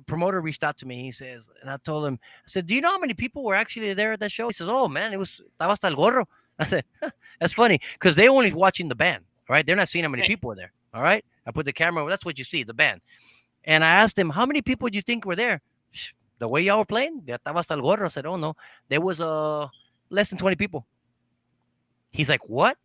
promoter reached out to me. He says, and I told him, I said, "Do you know how many people were actually there at that show?" He says, "Oh man, it was estaba hasta el gorro." I said, "That's funny because they only watching the band, right? They're not seeing how many Right. people were there. All right." I put the camera. That's what you see, the band. And I asked him, how many people do you think were there? The way y'all were playing, ya estaba hasta el gorro. I said, oh no, there was less than 20 people. He's like, what?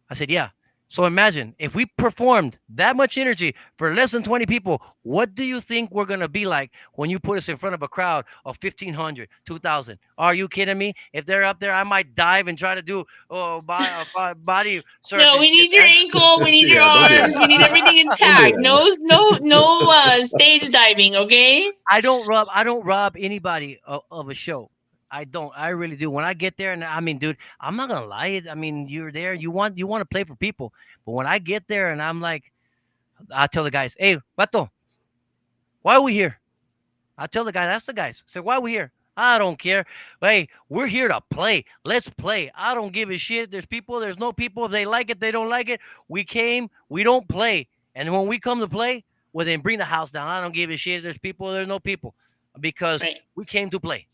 I said, yeah. So imagine if we performed that much energy for less than 20 people, what do you think we're going to be like when you put us in front of a crowd of 1,500, 2,000? Are you kidding me? If they're up there, I might dive and try to do body surf No, and we shit, need your man. ankle. We need your yeah, don't do arms. that. We need everything Don't do intact. that, No, man. no, no stage diving. Okay. I don't rob anybody of a show. I don't. I really do. When I get there, and I mean, dude, I'm not gonna lie. I mean, you're there. You want to play for people, but when I get there and I'm like, I tell the guys, "Hey, Vato, why are we here?" I tell the guys, that's the guys. Say, why are we here? I don't care. Hey, we're here to play. Let's play. I don't give a shit. There's people. There's no people. If they like it, they don't like it. We came. We don't play. And when we come to play, well, then bring the house down. I don't give a shit. There's people. There's no people, because Right. we came to play,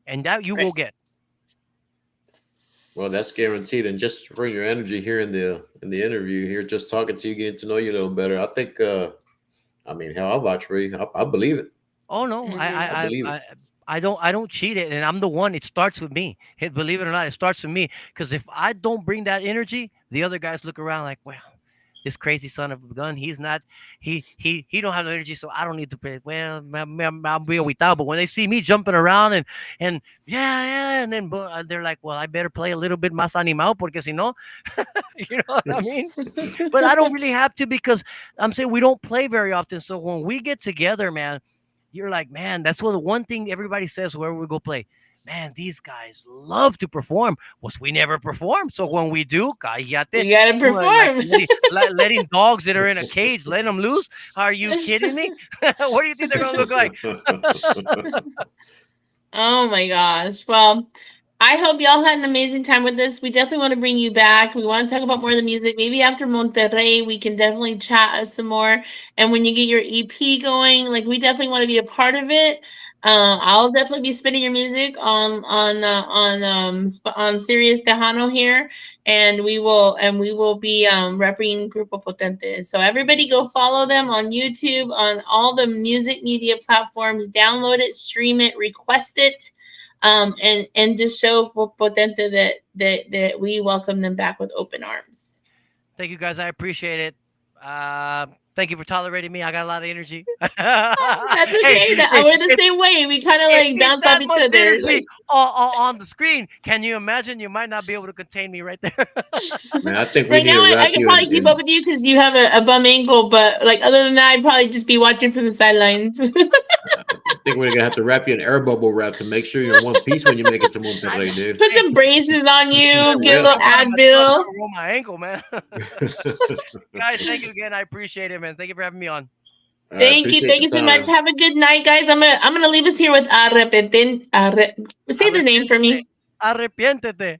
and that you will Right. get. Well, that's guaranteed. And just for your energy here in the interview here, just talking to you, getting to know you a little better. I think, I mean, hell, I'll vouch for you. I believe it. Oh no, I believe it. I don't cheat it, and I'm the one. It starts with me. Believe it or not, it starts with me. Because if I don't bring that energy, the other guys look around like, well, this crazy son of a gun. He's not. He don't have no energy, so I don't need to play. Well, I'll be without. But when they see me jumping around and yeah, yeah, and then they're like, well, I better play a little bit más animado porque si no, you know what I mean? But I don't really have to because I'm saying we don't play very often. So when we get together, man, you're like, man, that's what the one thing everybody says wherever we go play. man, these guys love to perform. Was we never perform. So when we do, cállate, We gotta like perform. letting dogs that are in a cage, let them loose. Are you kidding me? What do you think they're gonna look like? Oh my gosh. Well, I hope y'all had an amazing time with this. We definitely want to bring you back. We want to talk about more of the music. Maybe after Monterrey, we can definitely chat some more. And when you get your EP going, like we definitely want to be a part of it. I'll definitely be spinning your music on Sirius Tejano here, and we will be repping Grupo Potente. So everybody go follow them on YouTube, on all the music media platforms. Download it, stream it, request it, and just show Potente that we welcome them back with open arms. Thank you guys. I appreciate it. Thank you for tolerating me. I got a lot of energy. That's Hey, okay. hey, We're the same way. We kind of if like there's bounce off that each much other. energy on the screen, can you imagine? You might not be able to contain me right there. Man, I think we Right need now, to I wrap can you probably keep up with you because you have a bum ankle. But like other than that, I'd probably just be watching from the sidelines. I think we're gonna have to wrap you in air bubble wrap to make sure you're in one piece when you make it to Monterrey, dude. Put some braces on I you. Get a will. little Advil. Roll my ankle, man. Guys, thank you again. I appreciate it, man. Thank you for having me on. All right, Thank you. appreciate Thank the you so much. time. Have a good night, guys. I'm gonna leave us here with say the name for me. Arrepiéntete.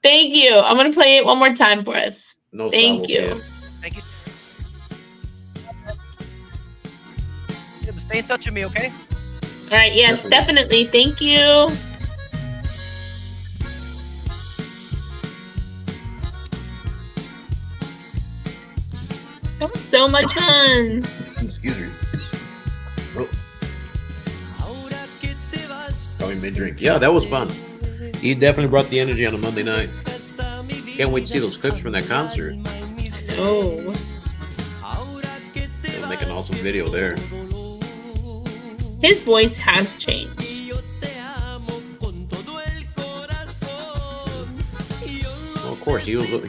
Thank you. I'm gonna play it one more time for us. No Thank sabo, you. kid. Thank you. Stay in touch with me, okay? All right. Yes, definitely. Thank you. That was so much fun. Excuse me. Oh, probably mid drink. Yeah, that was fun. He definitely brought the energy on a Monday night. Can't wait to see those clips from that concert. Oh. They'll make an awesome video there. His voice has changed. Well, of course, he was what,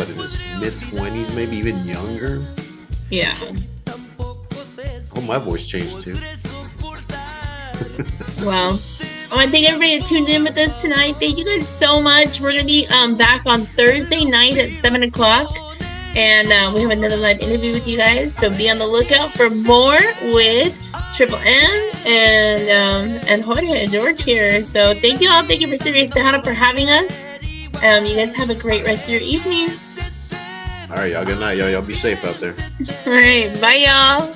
in his mid-20s, maybe even younger. Yeah. Oh, my voice changed too. Well, I want to thank everybody that tuned in with us tonight. Thank you guys so much. We're gonna be back on Thursday night at 7:00, and we have another live interview with you guys. So be on the lookout for more with Triple M and Jorge George here. So thank you all. Thank you for Sirius Tejano for having us. You guys have a great rest of your evening. All right, y'all. Good night, y'all. Y'all be safe out there. All right, bye, y'all.